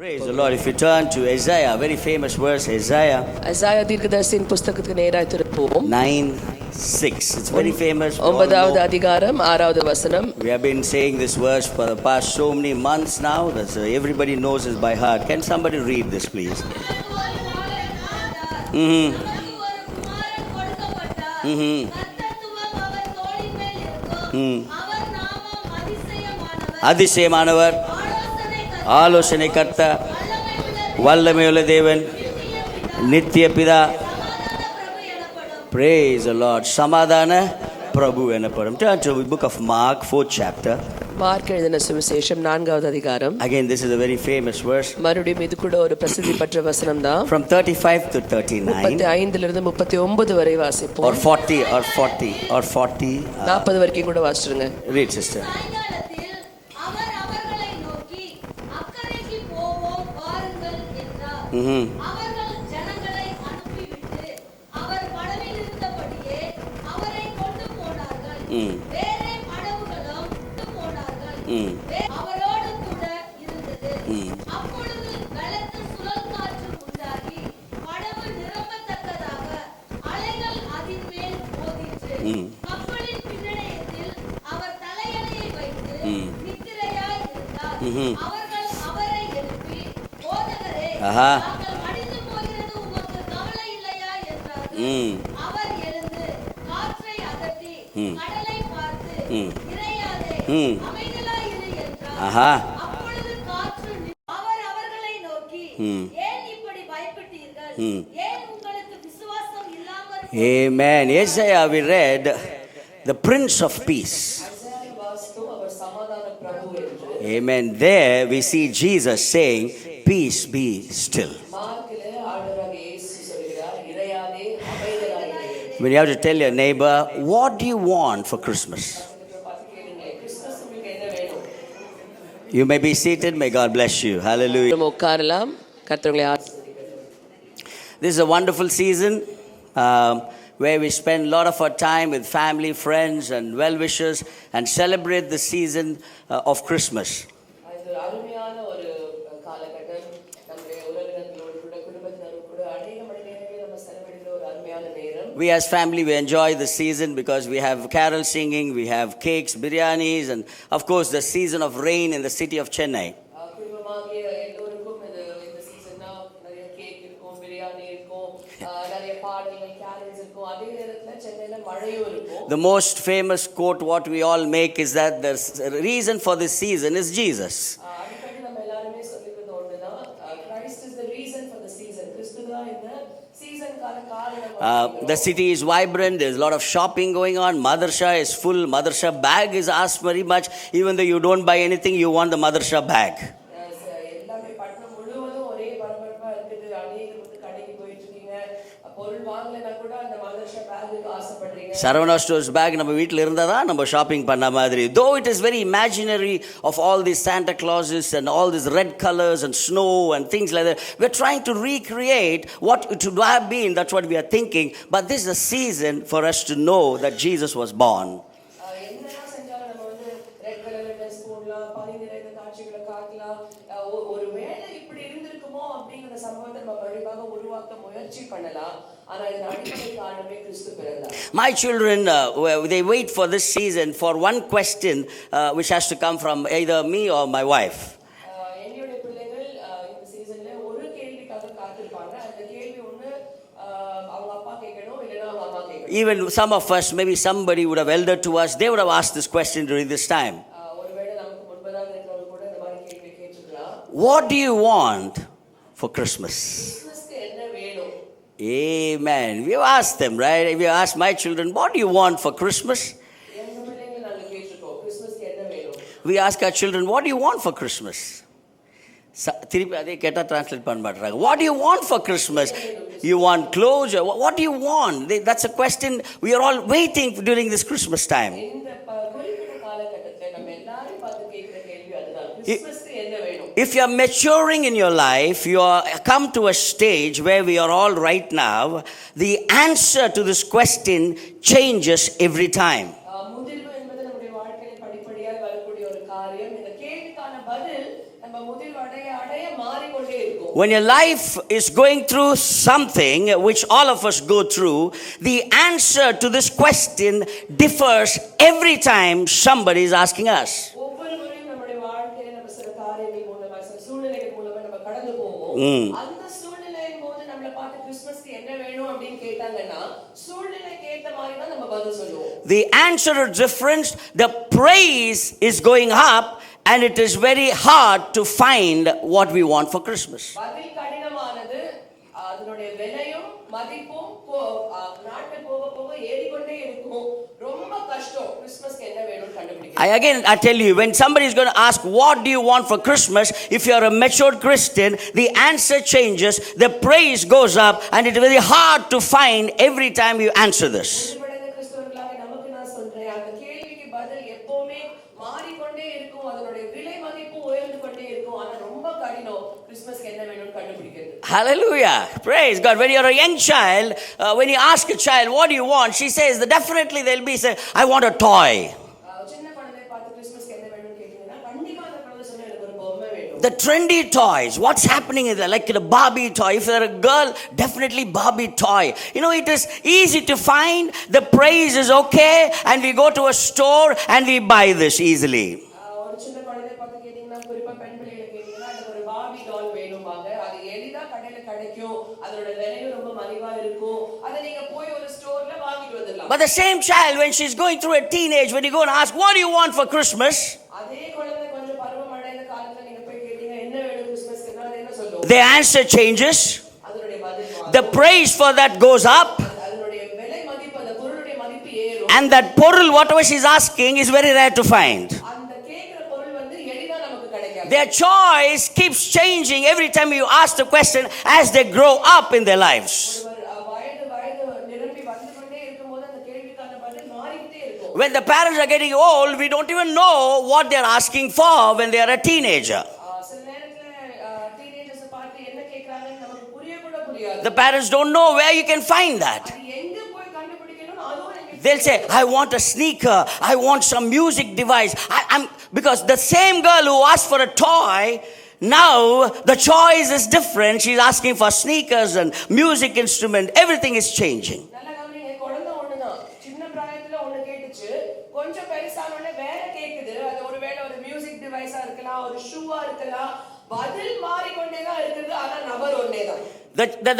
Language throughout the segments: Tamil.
Praise the Lord. If you turn to Isaiah, very famous verse, Isaiah Isaiah தீர்க்கதரிசியின் புத்தகத்துக்கு நேராய் திருப்புவோம். 9:6. It's very famous. We all ஒன்பதாவது know. அதிகாரம் 6வது வசனம். We have been saying this verse for the past so many months now. That's, everybody knows this by heart. Can somebody read this, please? அதிசயமானவர், ஆலோசனை கர்த்தா, வல்லமையுள்ள தேவன், நித்திய பிதா. Praise the Lord. சமாதான பிரபு எனப்படும். Turn to the book of Mark, 4th chapter. Mark எழுதின சுவிசேஷம் 4வது அதிகாரம். Again, this is a very famous verse. மறுபடியும் இது கூட ஒரு பிரசித்தி பெற்ற வசனம் தான். From 35 to 39. 35 இலிருந்து 39 வரை வாசிப்போம். Or 40 or 40 or 40. 40 வரைக்கும் கூட வாசிடுங்க. Read, sister. அவர்கள் ஜனங்களை அனுப்பிவிட்டு அவர் படவில் இருந்தபடியே அவரை கொண்டு போனார்கள். வேறே படகுகளும் கொண்டு போனார்கள். அவரோடு கூட இருந்தது. அப்பொழுது பலத்த சுழல் காற்று உண்டாகி படகு நிரம்பத்தக்கதாக அலைகள் அதின் மேல் மோதிற்று. கப்பலின் பின்னணியத்தில் அவர் தலையணையை வைத்து நித்திரையாய் இருந்தார். அவர்கள் அவரை எழுப்பி, போதகரே, நாங்கள் மடிந்து போகிறது உமக்கு கவலை இல்லையா என்றார்கள். அவர் எழுந்து காற்றை அதட்டி கடலை பார்த்து, இறையாதே, அமைதலாய் இரு என்றார். அப்பொழுது காற்று அவர் அவர்களை நோக்கி, ஏன் இப்படி பயப்பட்டீர்கள்? ஏன் உங்களுக்கு விசுவாசம் இல்லாமல்? Amen. Isaiah, we read the Prince of Peace. Amen. There we see Jesus saying, peace be still. When you have to tell your neighbor, what do you want for Christmas? You may be seated. May God bless you. Hallelujah. உட்காரலாம். கர்த்தர் உங்களை ஆசீர்வதிப்பார். This is a wonderful season where we spend a lot of our time with family, friends and well-wishers and celebrate the season of Christmas. We as family, we enjoy the season because we have carol singing, we have cakes, biryanis, and of course the season of rain in the city of Chennai. The most famous quote what we all make is that the reason for this season is Jesus. The city is vibrant. There's a lot of shopping going on. Madrasa is full. Madrasa bag is asked very much. Even though you don't buy anything, you want the Madrasa bag. Saravana Stores bag நம்ம வீட்டில் இருந்தால் தான் நம்ம ஷாப்பிங் பண்ண மாதிரி. Though it is very imaginary of all these Santa Clauses and all these red colors and snow and things like that. We're trying to recreate what it would have been. That's what we are thinking. But this is a season for us to know that Jesus was born. My children, they wait for this season for one question which has to come from either me or my wife. Even some of us, maybe somebody would have elder to us, they would have asked this question during this time. What do you want for Christmas? Amen. We have asked them, right? We have asked my children, what do you want for Christmas? We ask our children, what do you want for Christmas? திருப்பி அதே கேட்டால் ட்ரான்ஸ்லேட் பண்ண மாட்டாங்க. What do you want for Christmas? You want clothes? What do you want? That's a question we are all waiting during this Christmas time. If you are maturing in your life, you are come to a stage where we are all right now, the answer to this question changes every time. மாறிக்கொண்டே இருக்கும். When your life is going through something which all of us go through, the answer to this question differs every time somebody is asking us. ஒவ்வொரு முறையும் நம்முடைய வாழ்க்கையில நம்ம சில காரியங்கள் மூலமா சில சூழ்நிலைகள் மூலமா நம்ம கடந்து போவோம். அந்த சூழ்நிலையின் போது நம்மள பார்த்து கிறிஸ்மஸ்க்கு என்ன வேணும் அப்படின்னு கேட்டாங்கன்னா சூழ்நிலைக்கு ஏத்த மாதிரி தான் நம்ம பதில் சொல்லுவோம். The answer is different. The praise is going up, and it is very hard to find what we want for Christmas. பதில் கடினமானது. அதனுடைய விலையும் மதிப்பும் நாட்கள் போக போக ஏறிக்கொண்டே இருக்கும். ரொம்ப கஷ்டம் கிறிஸ்மஸ்க்கு என்ன வேணும்னு கண்டுபிடிக்க. I tell you, when somebody is going to ask what do you want for Christmas, if you are a matured Christian, the answer changes, the praise goes up, and it is very hard to find every time you answer this. கிறிஸ்தவர்களாக நமக்கு நான் சொல்றேன், அந்த கேள்விக்கு பதில் எப்பவுமே மாறிக்கொண்டே இருக்கும். அதனுடைய விலை மதிப்பு உயர்ந்து கொண்டே இருக்கும். ஆனா ரொம்ப கடினம் கிறிஸ்மஸ்க்கு என்ன வேணும்னு கண்டுபிடிக்கிறது. Hallelujah. Praise God. When you're a young child, when you ask a child, what do you want? She says, that definitely they'll be saying, I want a toy. சின்ன குழந்தையை பார்த்து கிறிஸ்மஸ்க்கு என்ன வேணும்னு கேட்டீங்கன்னா கண்டிப்பா அந்த குழந்தை சொல்ல எனக்கு ஒரு பொம்மை வேணும். The trendy toys. What's happening is like the Barbie toy. If you're a girl, definitely Barbie toy. You know, it is easy to find. The price is okay. And we go to a store and we buy this easily. ஒரு சின்ன குழந்தையை பார்த்து கேட்டீங்கன்னா குறிப்பா பெண் பிள்ளைகளை கேட்டீங்கன்னா எனக்கு ஒரு பார்பி டால் வேணும்பாங்க. அது எளிதா கடையில கிடைக்கும். அதோட விலையும் ரொம்ப மலிவா இருக்கும். அதை நீங்க போய் ஒரு ஸ்டோர்ல வாங்கிட்டு வந்துடலாம். But the same child, when she's going through a teenage, when you go and ask, what do you want for Christmas? அதே குழந்தை கொஞ்சம் பருவம் அடைந்த காலத்துல நீங்க போய் கேட்டீங்க என்ன வேணும் கிறிஸ்மஸ்க்கு, அது என்ன சொல்லும்? The answer changes. அதனுடைய பதில் மாறும். The price for that goes up. அதனுடைய விலை மதிப்பு, அந்த பொருளுடைய மதிப்பு ஏறும். And that porul, whatever she's asking, is very rare to find. அந்த கேக்குற பொருள் வந்து எளிதா நமக்கு கிடைக்காது. Their choice keeps changing every time you ask the question as they grow up in their lives. வயது நிரம்பி வந்து கொண்டே இருக்கும்போது அந்த கேள்விக்கான பதில் மாறிக்கிட்டே இருக்கும். When the parents are getting old, we don't even know what they're asking for when they are a teenager. சில நேரத்துல டீனேஜர்ஸ் பார்த்து என்ன கேக்குறாங்கன்னு நமக்கு புரிய கூட புரியாது. The parents don't know where you can find that. அது எங்க போய் கண்டுபிடிக்கணும்னு அதுவும் எனக்கு They'll say, I want a sneaker, I want some music device. Because the same girl who asked for a toy, now the choice is different. She's asking for sneakers and music instrument. Everything is changing. நல்லா கவனிங்க, குழந்தை ஒண்ணுதான். சின்ன பிராயத்துல ஒண்ணு கேட்டுச்சு, கொஞ்சம் பெருசான உடனே வேற கேக்குது. அது ஒருவேளை ஒரு மியூசிக் டிவைஸா இருக்கலாம், ஒரு ஷூவா இருக்கலாம். பதில் மாறிக்கொண்டே தான் இருக்குது. ஆனா நபர் ஒண்ணேதான்.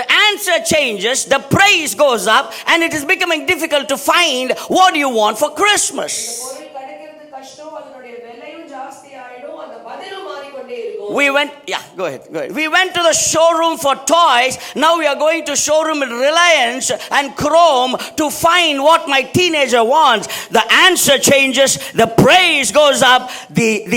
The answer changes, the price goes up, and it is becoming difficult to find what you want for Christmas. பொருள் கிடைக்கிறது கஷ்டம், அதனுடைய விலையும் ஜாஸ்தி ஆயிடும், அந்த பதிலும் மாறிக்கொண்டே இருக்கும். Go ahead. We went to the showroom for toys. Now we are going to showroom in Reliance and Chrome to find what my teenager wants. The answer changes, the price goes up.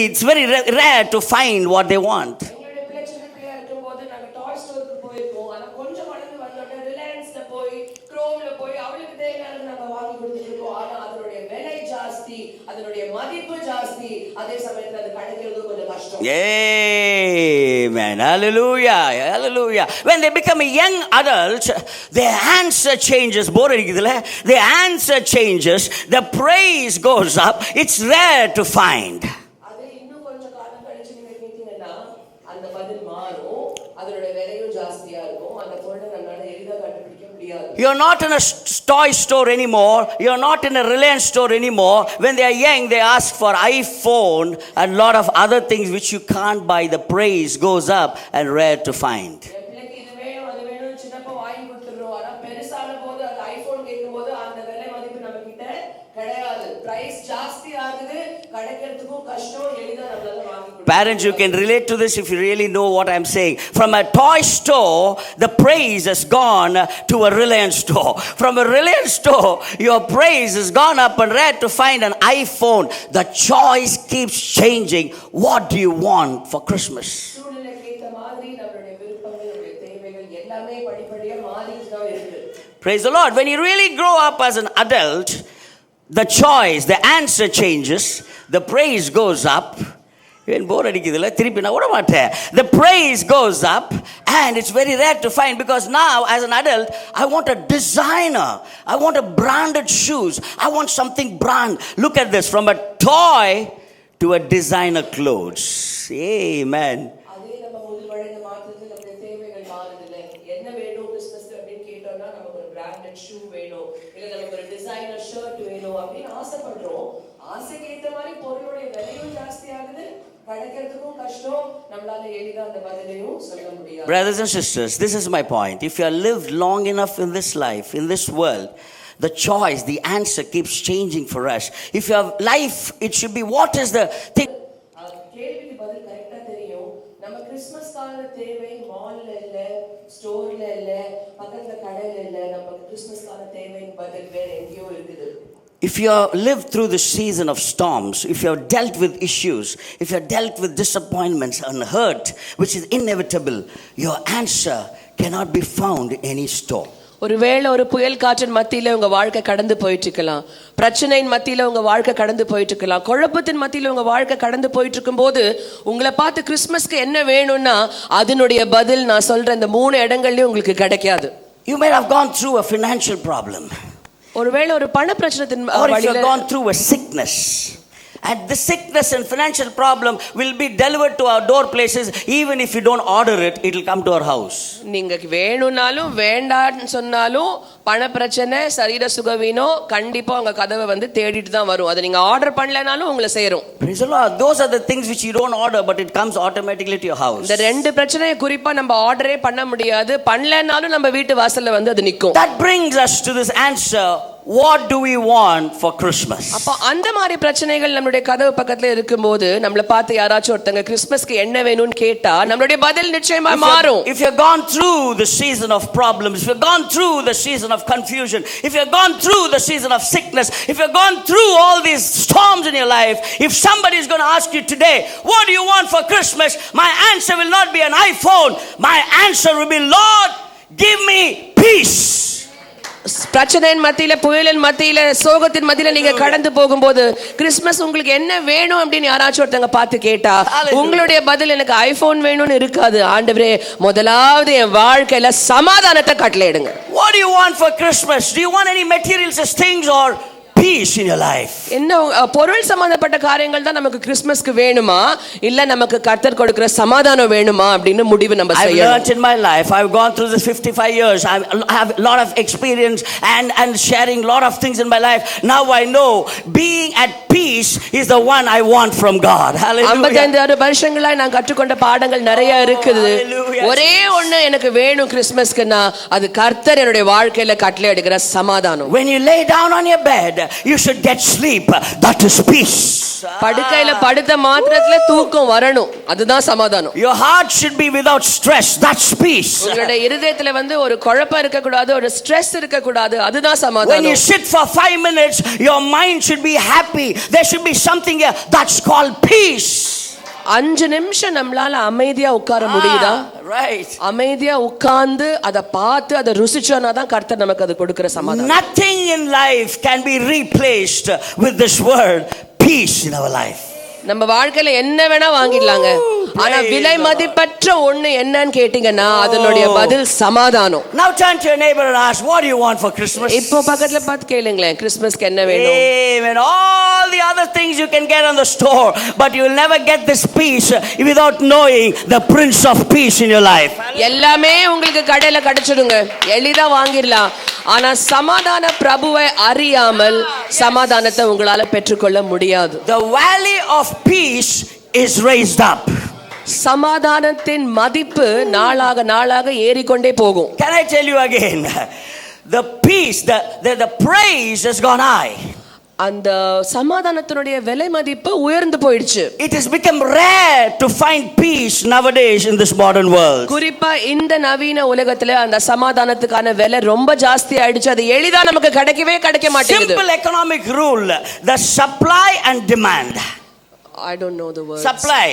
It's very rare to find what they want. எங்களுடைய பிள்ளை சின்ன பிள்ளையா இருக்கும்போது நாங்க டாய் ஸ்டோருக்கு போயிருக்கோம். ஆனா கொஞ்சம் வளர்ந்து வந்தோடனே ரிலையன்ஸ்ல போய் குரோம்ல போய் அவளுக்கு தேவையானது நாங்க வாங்கி கொடுத்துருக்கோம். ஆனா அதனுடைய விலை ஜாஸ்தி, அதனுடைய மதிப்பு ஜாஸ்தி. அதே சமயத்துல அது கிடைக்கிறது கொஞ்சம் கஷ்டம். Amen. Hallelujah. Hallelujah. When they become a young adult, their answer changes. The answer changes. The praise goes up. It's rare to find. அது இன்னும் கொஞ்சம் காலம் கழிச்சு நீங்க கேட்டீங்கன்னா அந்த பதில் மாறும். அதனுடைய விலையும் ஜாஸ்தியா இருக்கும். அந்த பொருளை நம்மளால எளிதா கண்டுபிடிக்க முடியாது. You're not in a toy store anymore. You're not in a Reliance store anymore. When they are young, they ask for iPhone and a lot of other things which you can't buy. The praise goes up and rare to find. பிள்ளைக்கு இது வேணும் அது வேணும் சின்னப்ப வாங்கி கொடுத்துறோம். ஆனா பெருசான போது அது ஐபோன் கேட்கும்போது அந்த விலை மதிப்பு நம்ம கிட்ட கிடையாது. பிரைஸ் ஜாஸ்தி ஆகுது, கிடைக்கிறதுக்கும் கஷ்டம், எளிதா நம்மளால வாங்கி கொடுக்க. Parents, you can relate to this if you really know what I'm saying. From a toy store, the praise has gone to a Reliance store. From a Reliance store, your praise has gone up and rare to find an iPhone. The choice keeps changing. What do you want for Christmas? சூழ்நிலைக்கு ஏத்த மாதிரி நம்மளுடைய விருப்பங்கள், நம்மளுடைய தேவைகள் எல்லாமே படிப்படியா மாறிட்டு தான் இருக்கு. Praise the Lord. When you really grow up as an adult, the choice, the answer changes. The praise goes up. Even bore அடிக்குதுல திருப்பி நான் விட மாட்டேன். The praise goes up and it's very rare to find, because now as an adult I want a designer, I want a branded shoes, I want something brand. Look at this, from a toy to a designer clothes. Amen. அதே நம்ம முதல் வழங்க கிறிஸ்மஸ் அப்படின்னு கேட்டோம்னா நமக்கு ஒரு பிராண்டட் ஷூ வேணும், இல்ல நமக்கு ஒரு டிசைனர் ஷர்ட் வேணும் அப்படின்னு ஆசைப்படுறோம். ஆசைக்கு ஏத்த மாதிரி பொருளுடைய விலையும் ஜாஸ்தி ஆகுது, கிடைக்கிறதுக்கும் கஷ்டம், நம்மளால எளிதா அந்த பதிலையும் சொல்ல முடியாது. Brothers and sisters, this is my point. If you have lived long enough in this life, in this world, the choice, the answer keeps changing for us. If you have life, it should be what is the thing. கேள்விக்கு பதில் கரெக்டா தெரியும். நம்ம கிறிஸ்மஸ்கான தேவை மால்ல இல்ல, ஸ்டோர்ல இல்ல, பக்கத்துல கடையில இல்ல. நம்ம கிறிஸ்மஸ்கான தேவையின் பதில் வேற எங்கேயோ இருக்குது. If you have lived through the season of storms, if you have dealt with issues, if you have dealt with disappointments and hurt, which is inevitable, your answer cannot be found in any store. ஒருவேளை ஒரு புயல் காற்றின் மத்தியில உங்க வாழ்க்கை கடந்து போயிட்டு இருக்கலாம், பிரச்சனையின் மத்தியில உங்க வாழ்க்கை கடந்து போயிட்டு இருக்கலாம், குழப்பத்தின் மத்தியில உங்க வாழ்க்கை கடந்து போயிட்டு இருக்கும் போது உங்களை பார்த்து கிறிஸ்மஸ்க்கு என்ன வேணும்னா அதனுடைய பதில் நான் சொல்ற இந்த 3 இடங்கள்லயும் உங்களுக்கு கிடைக்காது. You may have gone through a financial problem. ஒருவேளை ஒரு பண பிரச்சனையின் Or if you வழியில have gone through a sickness, and the sickness and financial problem will be delivered to our door places. Even if you don't order it, it will come to our house. நீங்க வேணும்னாலும் வேண்டான்னு சொன்னாலும் பண பிரச்சனை, சரீர சுகவீனம் கண்டிப்பா உங்க கதவை வந்து தேடிட்டு தான் வரும். அதை நீங்க ஆர்டர் பண்ணலனாலும் உங்களை சேரும். Praise the Lord. Those are the things which you don't order, but it comes automatically to your house. இந்த 2 பிரச்சனையை குறிப்பா நம்ம ஆர்டரே பண்ண முடியாது, பண்ணலனாலும் நம்ம வீட்டு வாசல்ல வந்து அது நிக்கும். That brings us to this answer. What do we want for Christmas? அப்ப அந்த மாதிரி பிரச்சனைகள் நம்மளுடைய கதவு பக்கத்துல இருக்கும்போது நம்மள பார்த்து யாராச்சும் ஒருத்தங்க கிறிஸ்மஸ்க்கு என்ன வேணும்னு கேட்டா நம்மளுடைய பதில் நிச்சயமா மாறும். If you have gone through the season of problems, if you have gone through the season of confusion, if you have gone through the season of sickness, if you have gone through all these storms in your life, if somebody is going to ask you today, what do you want for Christmas? My answer will not be an iPhone. My answer will be, Lord, give me peace. பிரச்சனையின் மத்தியில, புயலின் மத்தியில, சோகத்தின் மத்தியில நீங்க கடந்து போகும்போது கிறிஸ்மஸ் உங்களுக்கு என்ன வேணும் அப்படின்னு யாராச்சும் ஒருத்தங்க பார்த்து கேட்டா உங்களுடைய பதில் எனக்கு ஐபோன் வேணும்னு இருக்காது. ஆண்டவரே, முதலாவது என் வாழ்க்கையில சமாதானத்தை கட்டளையிடுங்க. What do you want for Christmas? Do you want any materialistic things or peace in your life? என்ன பொருள் சம்பந்தப்பட்ட காரியங்கள் தான் நமக்கு கிறிஸ்மஸ்க்கு வேணுமா, இல்ல நமக்கு கர்த்தர் கொடுக்கிற சமாதானம் வேணுமா அப்படின்னு முடிவு நம்ம I've செய்யணும். learned in my life, I've gone through this 55 years, I have a lot of experience and sharing a lot of things in my life. Now I know being at peace is the one I want from God. Hallelujah. 55 வருஷங்களா நான் கற்றுக்கொண்ட பாடங்கள் நிறைய இருக்குது. ஒரே ஒண்ணு எனக்கு வேணும் கிறிஸ்மஸ்க்குன்னா அது கர்த்தர் என்னுடைய வாழ்க்கையில கட்டளை எடுக்கிற சமாதானம். When you lay down on your bed, you should get sleep. That is peace. படுக்கையில படுத்த மாத்திரத்துல தூக்கம் வரணும், அதுதான் சமாதானம். Your heart should be without stress. That's peace. உங்களுடைய இருதயத்துல வந்து ஒரு குழப்பம் இருக்க கூடாது, ஒரு ஸ்ட்ரெஸ் இருக்க கூடாது, அதுதான் சமாதானம். When you sit for 5 minutes, your mind should be happy. There should be something here that's called peace. 5 நிமிஷம் நம்மளால அமைதியா உட்கார முடியுதா? Right. அமைதியா உட்கார்ந்து அதை பார்த்து அதை ருசிச்சோன்னா தான் கர்த்தர் நமக்கு அது கொடுக்கிற சமாதானம். Nothing in life can be replaced with this word peace in our life. நம்ம வாழ்க்கையில என்ன வேணா வாங்கிடலாங்க, ஆனா விலை மதிப்பற்ற ஒண்ணு என்னன்னு கேட்டீங்கன்னா அதனுடைய பதில் சமாதானம். Now turn to your neighbor and ask, what do you want for Christmas? இப்போ பக்கத்துல பார்த்து கேளுங்களேன், கிறிஸ்மஸ்க்கு என்ன வேணும்? Amen. All the other things you can get on the store, but you will never get this peace without knowing the Prince of Peace in your life. எல்லாமே உங்களுக்கு கடையில கிடைச்சிடுங்க, எளிதா வாங்கிடலாம், ஆனா சமாதான பிரபுவை அறியாமல் சமாதானத்தை உங்களால பெற்றுக்கொள்ள முடியாது. The valley of peace is raised up. சமாதானத்தின் மதிப்பு நாளாக நாளாக ஏறிக்கொண்டே போகும். Can I tell you again? The peace, the praise has gone high. அந்த சமாதானத்தினுடைய விலை மதிப்பு உயர்ந்து போயிடுச்சு. It has become rare to find peace nowadays in this modern world. குறிப்பா இந்த நவீன உலகத்துல அந்த சமாதானத்துக்கான விலை ரொம்ப ஜாஸ்தி ஆயிடுச்சு. அது எளிதா நமக்கு கிடைக்க மாட்டேங்குது. Simple economic rule, the supply and demand. I don't know the word. Supply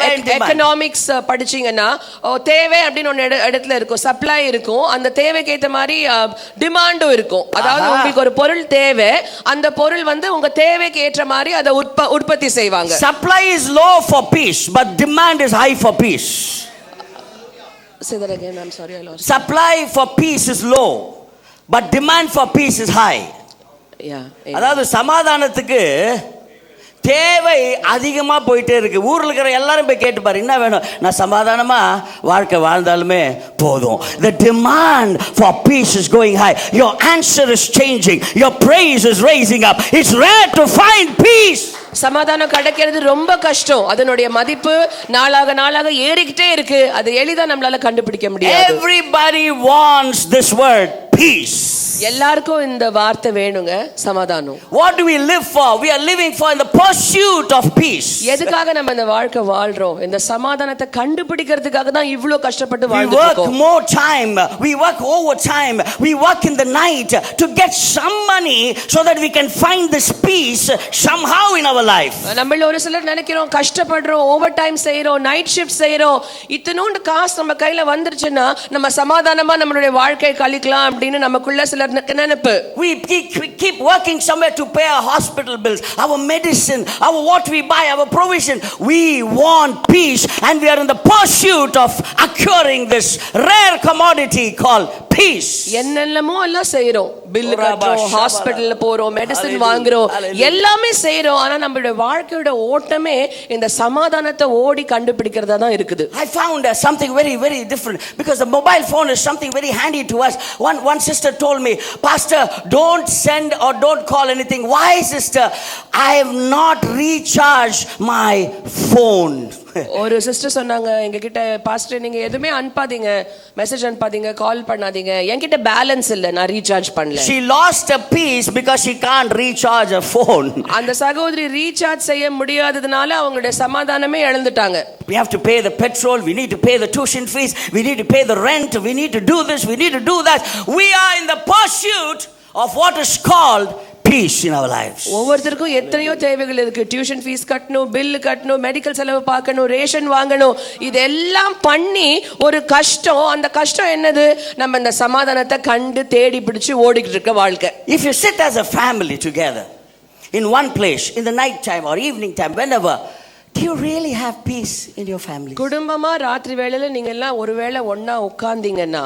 and demand. Economics படிச்சீங்கன்னா தேவை அப்படின்னு ஒரு இடத்துல இருக்கும், சப்ளை இருக்கும், அந்த தேவைக்கு ஏத்த மாதிரி டிமாண்டும் இருக்கும். அதாவது உங்களுக்கு ஒரு பொருள் தேவை, அந்த பொருள் வந்து உங்க தேவைக்கு ஏற்ற மாதிரி அதை உற்பத்தி செய்வாங்க. Supply is low for peace, but demand is high for peace. Say that again, I'm sorry, I lost. Supply for peace is low, but demand for peace is high. Yeah. அதாவது சமாதானத்துக்கு தேவை அதிகமா போயிட்டே இருக்கு. ஊர்ல இருக்கிற எல்லாரும் போய் கேட்டு பாரு, என்ன வேணும்? நான் சமாதானமா வாழ்க்கை வாழ்ந்தாலுமே போதும். The demand for peace is going high. Your answer is changing. Your praise is raising up. It's rare to find peace. சமாதானம் கிடைக்கிறது ரொம்ப கஷ்டம். அதனுடைய மதிப்பு நாளாக நாளாக ஏறிக்கிட்டே இருக்கு. அது எளிதா நம்மளால கண்டுபிடிக்க முடியாது. Everybody wants this word, peace. எல்லாருக்கும் இந்த வார்த்தை வேணுங்க, சமாதானம். What do we live for? We are living for in the pursuit of peace. எதுக்காக நம்ம இந்த வாழ்க்கை வாழ்றோம்? இந்த சமாதானத்தை கண்டுபிடிக்கிறதுக்காக தான் இவ்ளோ கஷ்டப்பட்டு We வாழ்ந்துட்டு work இருக்கோம். more time, we work overtime, we work in the night to get some money so that we can find this peace somehow in our life. நம்மள ஒரு சிலர் நினைக்கிறோம், கஷ்டப்படுறோம், ஓவர் டைம் செய்றோம், நைட் ஷிஃப்ட் செய்றோம், இத்தனோண்டு காசு நம்ம கையில வந்துருச்சுன்னா நம்ம சமாதானமா நம்மளுடைய வாழ்க்கை கழிக்கலாம் அப்படின்னு நமக்குள்ள சிலர் நினைப்பு. We keep working somewhere to pay our hospital bills, our medicine, our what we buy, our provision. We want peace and we are in the pursuit of acquiring this rare commodity called peace. என்னென்னமோ எல்லாம் செய்றோம், பில் கட்டுறோம், ஹாஸ்பிடல்ல போறோம், மெடிசின் Hallelujah. வாங்குறோம், Hallelujah. எல்லாமே செய்றோம். ஆனா நம்மளுடைய வாழ்க்கையோட ஓட்டமே இந்த சமாதானத்தை ஓடி கண்டுபிடிக்கிறதா தான் இருக்குது. I found something very, very different because the mobile phone is something very handy to us. One sister told me, Pastor, don't send or don't call anything. Why, sister? I have not recharged my phone. ஒரு சிஸ்டர் சொன்னாங்க எங்க கிட்ட, பாஸ்டர் நீங்க எதுவுமே அனுப்பாதீங்க, மெசேஜ் அனுப்பாதீங்க, கால் பண்ணாதீங்க, என்கிட்ட பேலன்ஸ் இல்ல, நான் ரீசார்ஜ் பண்ணல. She lost her peace because she can't recharge her phone. அந்த சகோதரி ரீசார்ஜ் செய்ய முடியாததுனால அவங்களுடைய சமாதானமே இழந்துட்டாங்க. We have to pay the petrol, we need to pay the tuition fees, we need to pay the rent, we need to do this, we need to do that. We are in the pursuit of what is called peace in our lives. ஒவ்வொருத்தருக்கும் எத்தனையோ தேவைகள் இருக்கு. டியூஷன் ஃபீஸ் கட்டணும், பில் கட்டணும், மெடிக்கல் செலவு பார்க்கணும், ரேஷன் வாங்கணும். இதெல்லாம் பண்ணி ஒரு கஷ்டம். அந்த கஷ்டம் என்னது? நம்ம இந்த சமாதானத்தை கண்டு தேடி பிடிச்சு ஓடிக்கிட்டு இருக்க வாழ்க்கை. If you sit as a family together in one place in the night time or evening time, whenever, do you really have peace in your family? குடும்பமா ராத்திரி வேளையில நீங்க எல்லாம் ஒருவேளை ஒண்ணா உட்கார்ந்தீங்கன்னா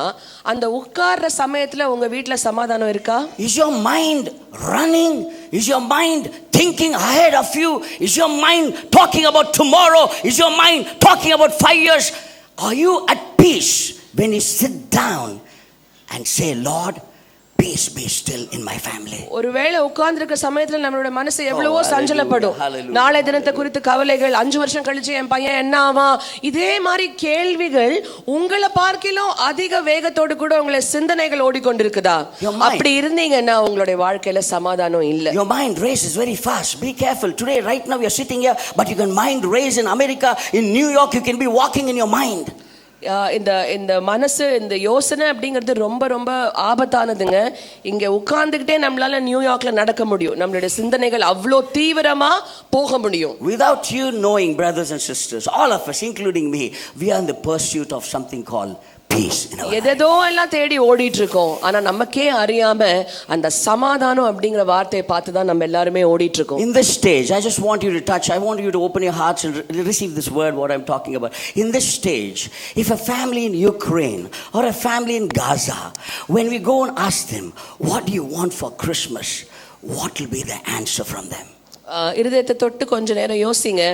அந்த உட்கார்ற சமயத்துல உங்க வீட்ல சமாதானம் இருக்கா? Is your mind running? Is your mind thinking ahead of you? Is your mind talking about tomorrow? Is your mind talking about 5 years? Are you at peace when you sit down and say, Lord, peace be still in my family? ஒருவேளை உட்கார்ந்திருக்க சமயத்துல நம்மளோட மனசு எவ்வளவோ சஞ்சலப்படும். Hallelujah. நாளை தினத்தை குறித்து கவலைகள், 5 வருஷம் கழிச்சு என் பையன் என்ன ஆவான், இதே மாதிரி கேள்விகள் உங்களை பார்க்கிலும் அதிக வேகத்தோடு கூட உங்களை சிந்தனைகள் ஓடிக்கொண்டிருக்குதா? அப்படி இருந்தீங்கன்னா உங்களுடைய வாழ்க்கையில சமாதானம் இல்ல. Your mind races very fast. Be careful. Today, right now, you're sitting here, but you can mind race in America, in New York. You can be walking in your mind. இந்த மனசு, இந்த யோசனை அப்படிங்கிறது ரொம்ப ரொம்ப ஆபத்தானதுங்க. இங்க உட்கார்ந்துகிட்டே நம்மளால நியூயார்க்ல நடக்க முடியும். நம்மளுடைய சிந்தனைகள் அவ்வளோ தீவிரமா போக முடியும். Without you knowing, brothers and sisters, all of us, including me, we are in the pursuit of something called peace in our life. எதோ எல்லாம் தேடி ஓடிட்டு இருக்கோம். ஆனா நமக்கே அறியாம அந்த சமாதானம் அப்படிங்கிற வார்த்தையை பார்த்து தான் நம்ம எல்லாருமே ஓடிட்டு இருக்கோம். In this stage, I just want you to touch, I want you to open your hearts and receive this word, what I'm talking about. In this stage, if a family in Ukraine or a family in Gaza, when we go and ask them, what do you want for Christmas? What will be the answer from them? இருதயத்தை தொட்டு கொஞ்ச நேரம் யோசிங்க.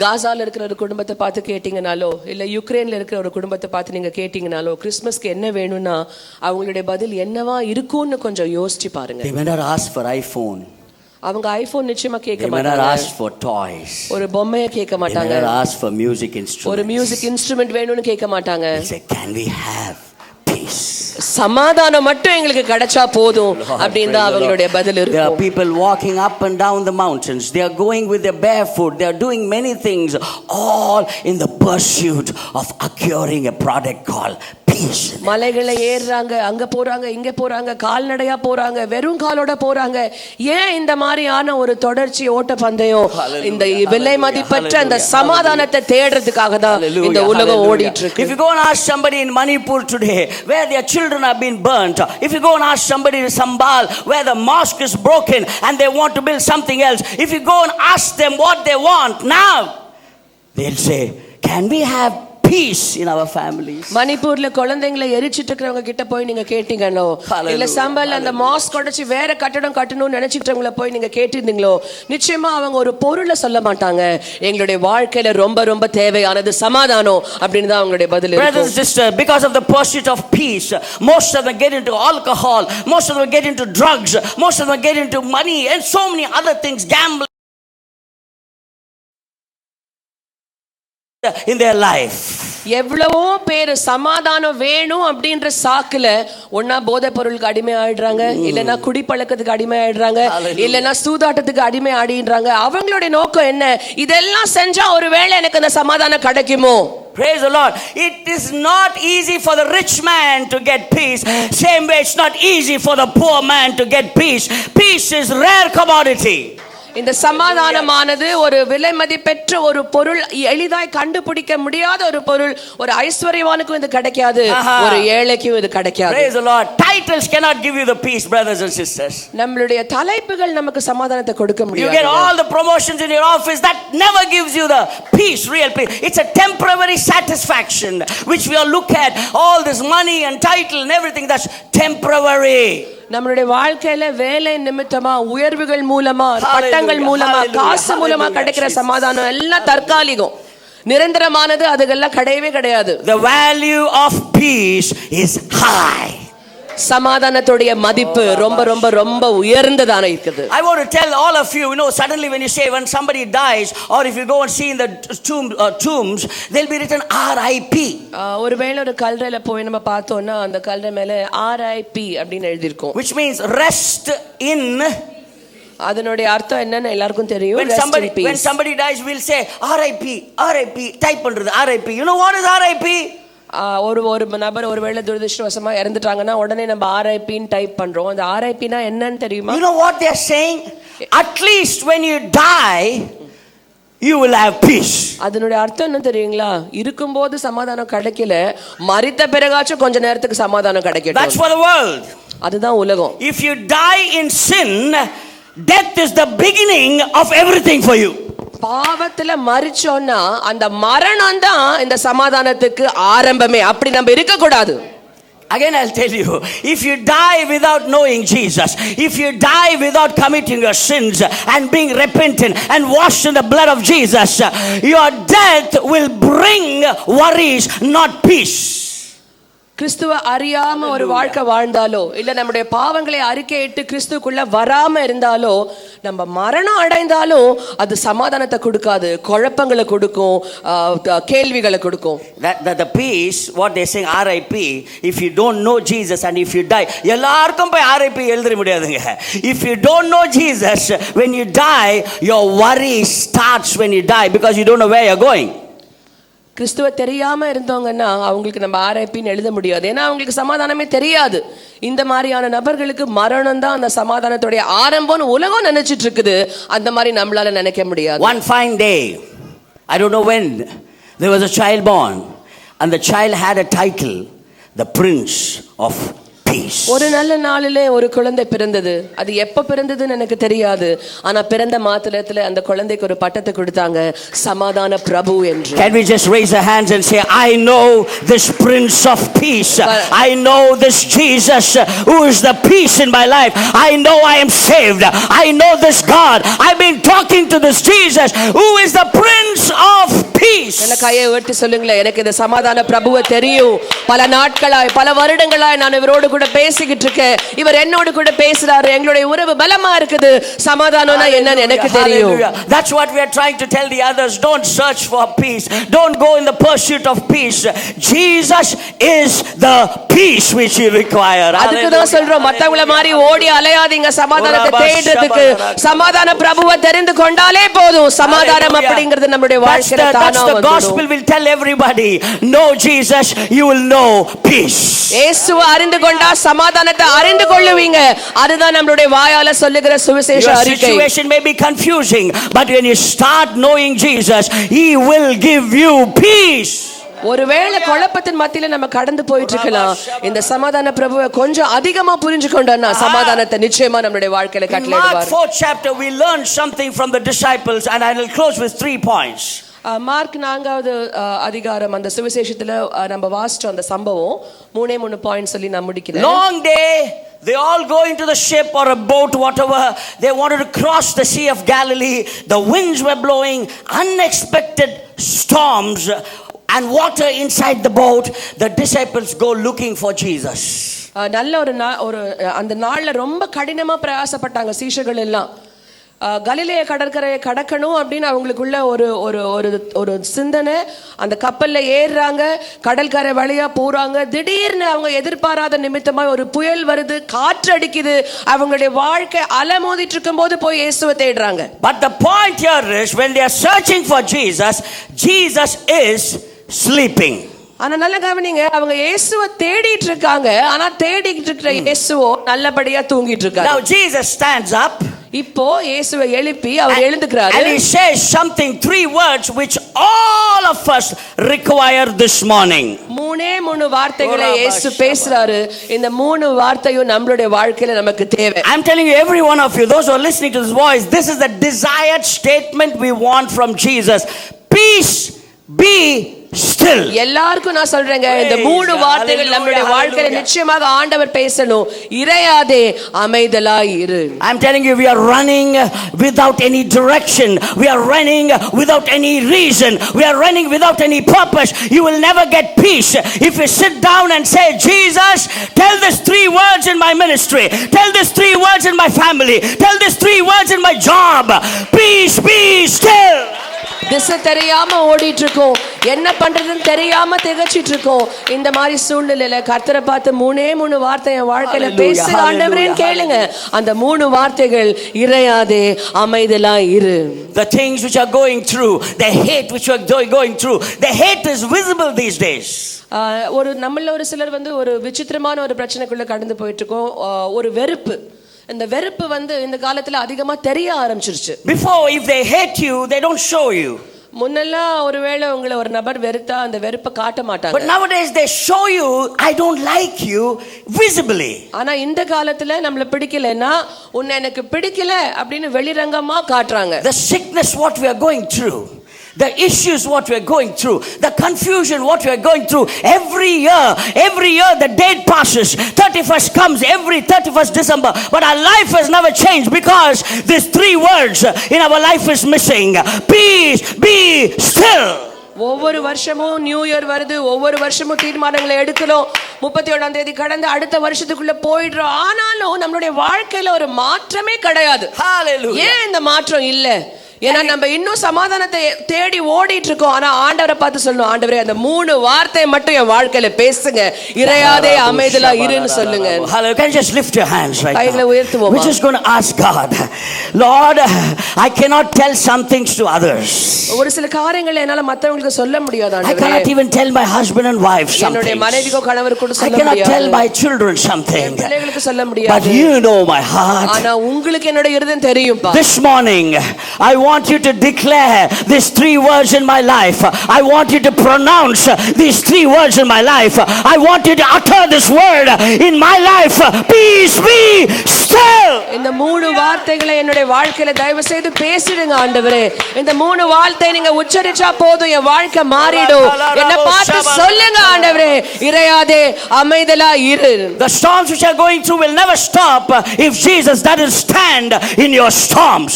காசால இருக்கிற ஒரு குடும்பத்தை பார்த்து கேட்டீங்கனாலோ, இல்ல யுக்ரைன்ல இருக்கிற ஒரு குடும்பத்தை பார்த்து நீங்க கேட்டீங்கனாலோ, கிறிஸ்மஸ்க்கு என்ன வேணும்னா அவங்களுடைய பதில் என்னவா இருக்கும்னு கொஞ்சம் யோசிச்சு பாருங்க. They may not ask for iPhone. அவங்க ஐபோன் நிச்சயமா கேட்க They may not மாட்டாங்க. ask for toys. ஒரு பொம்மையை கேட்க They may மாட்டாங்க. not ask for music instruments. ஒரு மியூசிக் இன்ஸ்ட்ருமெண்ட் வேணும்னு கேட்க மாட்டாங்க. They say, can we have peace? சமாதானம் மட்டும் எங்களுக்கு கிடைச்சா போதும் அப்படின்னு தான் அவங்களுடைய பதில் There are இருக்கும். people walking up and down the mountains. They are going with their barefoot. They are doing many things, all in the pursuit of acquiring a product called peace. மலைகளை ஏறுறாங்க, அங்க போறாங்க, இங்க போறாங்க, கால்நடையா போறாங்க, வெறும் காலோட போறாங்க. ஏன் இந்த மாதிரியான ஒரு தொடர்ச்சி ஓட்ட பந்தயம்? இந்த விலை மதிப்பற்ற அந்த சமாதானத்தை தேடுறதுக்காக தான் இந்த உலகம் ஓடிட்டு இருக்கு. If you go and ask somebody in Manipur today where their children have been burnt, if you go and ask somebody in Sambal where the mosque is broken and they want to build something else, if you go and ask them what they want now, they'll say, can we have peace in our families. மணிப்பூர்ல குழந்தைங்களை எரிச்சிட்டு இருக்கிறவங்க கிட்ட போய் நீங்க கேட்டீங்கன்னோ, இல்ல சம்பல் அந்த மாஸ்க் உடைச்சு வேற கட்டடம் கட்டணும்னு நினைச்சிட்டவங்கள போய் நீங்க கேட்டிருந்தீங்களோ, நிச்சயமா அவங்க ஒரு பொருளை சொல்ல மாட்டாங்க. எங்களுடைய வாழ்க்கையில ரொம்ப ரொம்ப தேவையானது சமாதானம் அப்படின்னு தான் அவங்களுடைய பதில் இருக்கும். Brothers and sisters, because of the pursuit of peace, most of them get into alcohol, most of them get into drugs, most of them get into money and so many other things, gambling in their life. எவ்வளவோ பேர் சமாதானம் வேணும் அப்படின்ற சாக்குல ஒன்னா போதைப் பொருளுக்கு அடிமை ஆயிடுறாங்க, இல்லைன்னா குடிப்பழக்கத்துக்கு அடிமை ஆயிடுறாங்க, இல்லைன்னா சூதாட்டத்துக்கு அடிமை ஆடிடுறாங்க. அவங்களுடைய நோக்கம் என்ன? இதெல்லாம் செஞ்சா ஒருவேளை எனக்கு அந்த சமாதானம் கிடைக்குமோ? Praise the Lord. It is not easy for the rich man to get peace. Same way it's not easy for the poor man to get peace. Peace is rare commodity. இந்த சமாதானமானது ஒரு விலை மதிப்பெற்ற ஒரு பொருள், எளிதாய் கண்டுபிடிக்க முடியாத ஒரு பொருள். ஒரு ஐஸ்வர்யவானுக்கும் இது கிடைக்காது, ஒரு ஏழைக்கும் இது கிடைக்காது. Praise the Lord. Titles cannot give you the peace, brothers and sisters. நம்மளுடைய தலைப்புகள் நமக்கு சமாதானத்தை கொடுக்க முடியாது. You get all the promotions in your office, that never gives you the peace, real peace. It's a temporary satisfaction which we all look at. All this money and title and everything, that's temporary. நம்மளுடைய வாழ்க்கையில வேலை நிமித்தமா, உயர்வுகள் மூலமா, பட்டங்கள் மூலமா, காசு மூலமா கிடைக்கிற சமாதானம் எல்லாம் தற்காலிகம். நிரந்தரமானது அதுக்கெல்லாம் கிடையவே கிடையாது. The value of peace is high. சமாதானத்துடைய மதிப்பு ரொம்ப ரொம்ப ரொம்ப உயர்ந்ததான இருக்குது. I want to tell all of you, suddenly when you say when somebody dies, or if you go and see in the tombs, they'll be written RIP. ஒருவேளை ஒரு கல்லறையில போய் நம்ம பார்த்தோம்னா அந்த கல்லறை மேல RIP அப்படின்னு எழுதி இருக்கும். Which means rest in. அதனுடைய அர்த்தம் என்னன்னு எல்லாருக்கும் தெரியும். When somebody dies, we'll say RIP, RIP, type பண்றது RIP. You know what is RIP? ஒரு நபர் ஒருவேளை துரதிருஷ்டவசமா இறந்துட்டாங்கன்னா உடனே நம்ம RIPன்னு டைப் பண்றோம். அந்த RIPனா என்னன்னு தெரியுமா? You know what they are saying? At least when you die, you will have peace. அதனுடைய அர்த்தம் என்ன தெரியுங்களா? இருக்கும்போது சமாதானம் கிடைக்கல, மரித்த பிறகாச்சும் கொஞ்ச நேரத்துக்கு சமாதானம் கிடைக்கட்டும். That's for the world. அதுதான் உலகம். If you die in sin, death is the beginning of everything for you. பாவத்துல மரிச்சோன்னா அந்த மரணம் தான் இந்த சமாதானத்துக்கு ஆரம்பமே. அப்படி நம்ம இருக்க கூடாது. Again I'll tell you, if you die without knowing Jesus, if you die without committing your sins and being repentant and washed in the blood of Jesus, your death will bring worries, not peace. கிறிஸ்துவ அறியாம ஒரு வாழ்க்கை வாழ்ந்தாலோ, இல்ல நம்முடைய பாவங்களை அறிக்கையிட்டு கிறிஸ்துக்குள்ள வராம இருந்தாலோ, நம்ம மரணம் அடைந்தாலும் அது சமாதானத்தை கொடுக்காது, குழப்பங்களை கொடுக்கும், கேள்விகளை கொடுக்கும். The peace, what they saying RIP, if you don't know Jesus and if you die, எல்லாருக்கும் போய் RIP எழுத முடியாதுங்க. If you don't know Jesus, when you die, your worry starts when you die because you don't know where you're going. கிறிஸ்துவ தெரியாம இருந்தவங்கன்னா அவங்களுக்கு நம்ம RIPன்னு எழுத முடியாது. ஏன்னா அவங்களுக்கு சமாதானமே தெரியாது. இந்த மாதிரியான நபர்களுக்கு மரணம் தான் அந்த சமாதானத்துடைய ஆரம்பம்னு உலகம் நினைச்சிட்டு இருக்குது. அந்த மாதிரி நம்மளால நினைக்க முடியாது. One fine day, I don't know when, there was a child born and the child had a title, the Prince of Peace. ஒரு நல்ல நாளிலே ஒரு குழந்தை பிறந்தது. அது எப்ப பிறந்ததுன்னு எனக்கு தெரியாது. ஆனா பிறந்த மாத்திரத்துல அந்த குழந்தைக்கு ஒரு பட்டத்தை கொடுத்தாங்க, சமாதான பிரபு என்று. Can we just raise our hands and say, I know this Prince of Peace. I know this Jesus who is the peace in my life. I know I am saved. I know this God. I've been talking to this Jesus who is the Prince of Peace. நல்ல கையை உயர்த்தி சொல்லுங்களேன், எனக்கு இந்த சமாதான பிரபுவை தெரியும். பல நாட்களாய், பல வருடங்களாய் நான் இவரோடு கூட பேசிக்கிட்டு இருக்கேன். இவர் என்னோடு கூட பேசுறாரு. எங்களுடைய உறவு பலமா இருக்குது. சமாதானம்னா என்னன்னு எனக்கு தெரியும். That's what we are trying to tell the others. Don't search for peace. Don't go in the pursuit of peace. Jesus is the peace which you require. அதுக்கு தான் சொல்றோம், மத்தவங்கள மாதிரி ஓடி அலையாதீங்க சமாதானத்தை தேடுறதுக்கு. சமாதான பிரபுவை தெரிந்து கொண்டாலே போதும். சமாதானம் அப்படிங்கிறது நம்மளுடைய வாழ்க்கையில தானா வந்துடும். That's the gospel will tell everybody. Know Jesus, you will know peace. இயேசுவை அறிந்து கொண்டா சமாதானத்தை அறிந்து கொள்ளுவீங்க. அதுதான் நம்மளுடைய வாயால சொல்லுகிற சுவிசேஷ அறிக்கை. Your situation may be confusing, but when you start knowing Jesus, he will give you peace. ஒருவேளை குழப்பத்தின் மத்தியில நம்ம கடந்து போயிட்டு இருக்கலாம். இந்த சமாதான பிரபுவை கொஞ்சம் அதிகமா புரிஞ்சுக்கொண்டோம்னா சமாதானத்தை நிச்சயமா நம்மளுடைய வாழ்க்கையில கட்டளையிடுவார். In Mark 4th chapter we learned something from the disciples and I will close with 3 points. Mark 4வது அதிகாரம் அந்த சுவிசேஷத்துல நம்ம வாசிச்சோம் அந்த சம்பவம் 3 பாயிண்ட் சொல்லி நான் முடிக்கிறேன். Long day, they all go into the ship or a boat, whatever. They wanted to cross the Sea of Galilee. The winds were blowing, unexpected storms and water inside the boat. The disciples go looking for Jesus. நல்ல ஒரு அந்த நாள்ல ரொம்ப கடினமா பிரயாசப்பட்டாங்க சீஷர்கள் எல்லாம். கலிலேய கடற்கரையை கடக்கணும் அப்படின்னு அவங்களுக்குள்ள ஒரு ஒரு ஒரு ஒரு சிந்தனை. அந்த கப்பல்ல ஏறுறாங்க, கடற்கரை வழியா போறாங்க. திடீர்னு அவங்க எதிர்பாராத நிமித்தமா ஒரு புயல் வருது, காற்று அடிக்குது. அவங்களுடைய வாழ்க்கை அலமோதிட்டு இருக்கும் போது போய் இயேசுவை தேடுறாங்க. But the point here is, when they are searching for Jesus, Jesus is sleeping. ஆனா நல்ல கவனிங்க, அவங்க இயேசுவை தேடிட்டு இருக்காங்க. ஆனா தேடிட்டு இருக்கிற இயேசுவோ நல்லபடியா தூங்கிட்டு இருக்காரு. Now Jesus stands up. இப்போ இயேசுவை எழுப்பி அவர் எழுந்துக்கிறாரு. And he says something, 3 words which all of us require this morning. 3 வார்த்தைகளை இயேசு பேசுறாரு. இந்த 3 வார்த்தையும் நம்மளுடைய வாழ்க்கையில நமக்கு தேவை. I'm telling you, every one of you, those who are listening to this voice, this is the desired statement we want from Jesus. Peace, be still. எல்லாருக்கும் நான் சொல்றேங்க, இந்த 3 வார்த்தைகள் நம்மளுடைய வாழ்க்கையில நிச்சயமாக ஆண்டவர் பேசணும். இறையாதே, அமைதலாய் இரு. I'm telling you, we are running without any direction. We are running without any reason. We are running without any purpose. You will never get peace if you sit down and say, Jesus, tell these 3 words in my ministry. Tell these 3 words in my family. Tell these 3 words in my job. Peace, be still. திசை தெரியாம ஓடிட்டு இருக்கோம், என்ன பண்றதுன்னு தெரியாம திகச்சிட்டு இருக்கோம். இந்த மாதிரி சூழ்நிலையில கர்த்தரை பார்த்து 3 வார்த்தை என் வாழ்க்கையில பேசு ஆண்டவரேன்னு கேளுங்க. அந்த 3 வார்த்தைகள் இறையாதே, அமைதலாய் இரு. The things which are going through, the hate which you are going through, the hate is visible these days. ஒரு நம்மள ஒரு சிலர் வந்து ஒரு விசித்திரமான ஒரு பிரச்சனைக்குள்ள கடந்து போயிட்டு இருக்கோம். ஒரு வெறுப்பு. இந்த வெறுப்பு வந்து இந்த காலத்துல அதிகமா தெரிய ஆரம்பிச்சிருச்சு. Before, if they hate you, they don't show you. முன்னெல்லாம் ஒருவேளை உங்களை ஒரு நபர் வெறுத்தா அந்த வெறுப்பை காட்ட மாட்டாங்க. But nowadays they show you, I don't like you, visibly. ஆனா இந்த காலத்துல நம்மள பிடிக்கலன்னா, உன்னை எனக்கு பிடிக்கல அப்படின்னு வெளிரங்கமா காட்டுறாங்க. The sickness what we are going through, the issues what we are going through, the confusion what we are going through, every year the date passes, 31st comes every 31st December, but our life has never changed because these 3 words in our life is missing. Peace, be still. ஒவ்வொரு வருஷமும் நியூ இயர் வருது, ஒவ்வொரு வருஷமும் தீர்மானங்களை எடுக்கிறோம். 31ஆம் தேதி கடந்து அடுத்த வருஷத்துக்குள்ள போயிடுறோம். ஆனாலும் நம்மளுடைய வாழ்க்கையில ஒரு மாற்றமே கிடையாது. Hallelujah. ஏன் இந்த மாற்றம் இல்ல? ஏன்னா நம்ம இன்னும் சமாதானத்தை தேடி ஓடிட்டு இருக்கோம். ஆனா ஆண்டவரை பார்த்து சொல்லணும், ஆண்டவரே அந்த 3 வார்த்தையை மட்டும் என் வாழ்க்கையில பேசுங்க. இறையாதே, அமைதலா இருன்னு சொல்லுங்க. Hallelujah. Can you just lift your hands right now? கைகளை உயர்த்துவோம். We're just going to ask God, Lord, I cannot tell some things to others. ஒரு சில காரியங்களை என்னால மத்தவங்களுக்கு சொல்ல முடியாது I ஆண்டவரே. cannot even tell my husband and wife something. என்னுடைய மனைவிக்கோ கணவருக்கோ I சொல்ல cannot முடியாது. tell my children something. பிள்ளைகளுக்கு சொல்ல But முடியாது. you know my heart. ஆனா உங்களுக்கு என்னோட இருதயம் தெரியும்பா. This morning I want you to declare these 3 words in my life. I want you to pronounce these 3 words in my life. I want you to utter this word in my life. Peace, be still. இந்த 3 வார்த்தைகளை என்னுடைய வாழ்க்கையில தயவு செய்து பேசிடுங்க ஆண்டவரே. இந்த 3 வார்த்தை நீங்க உச்சரிச்சா போதும், என் வாழ்க்கை மாறிடும். என்ன பார்த்து சொல்லுங்க ஆண்டவரே, இறையாதே, அமைதலா இரு. The storms which are going through will never stop if Jesus doesn't stand in your storms.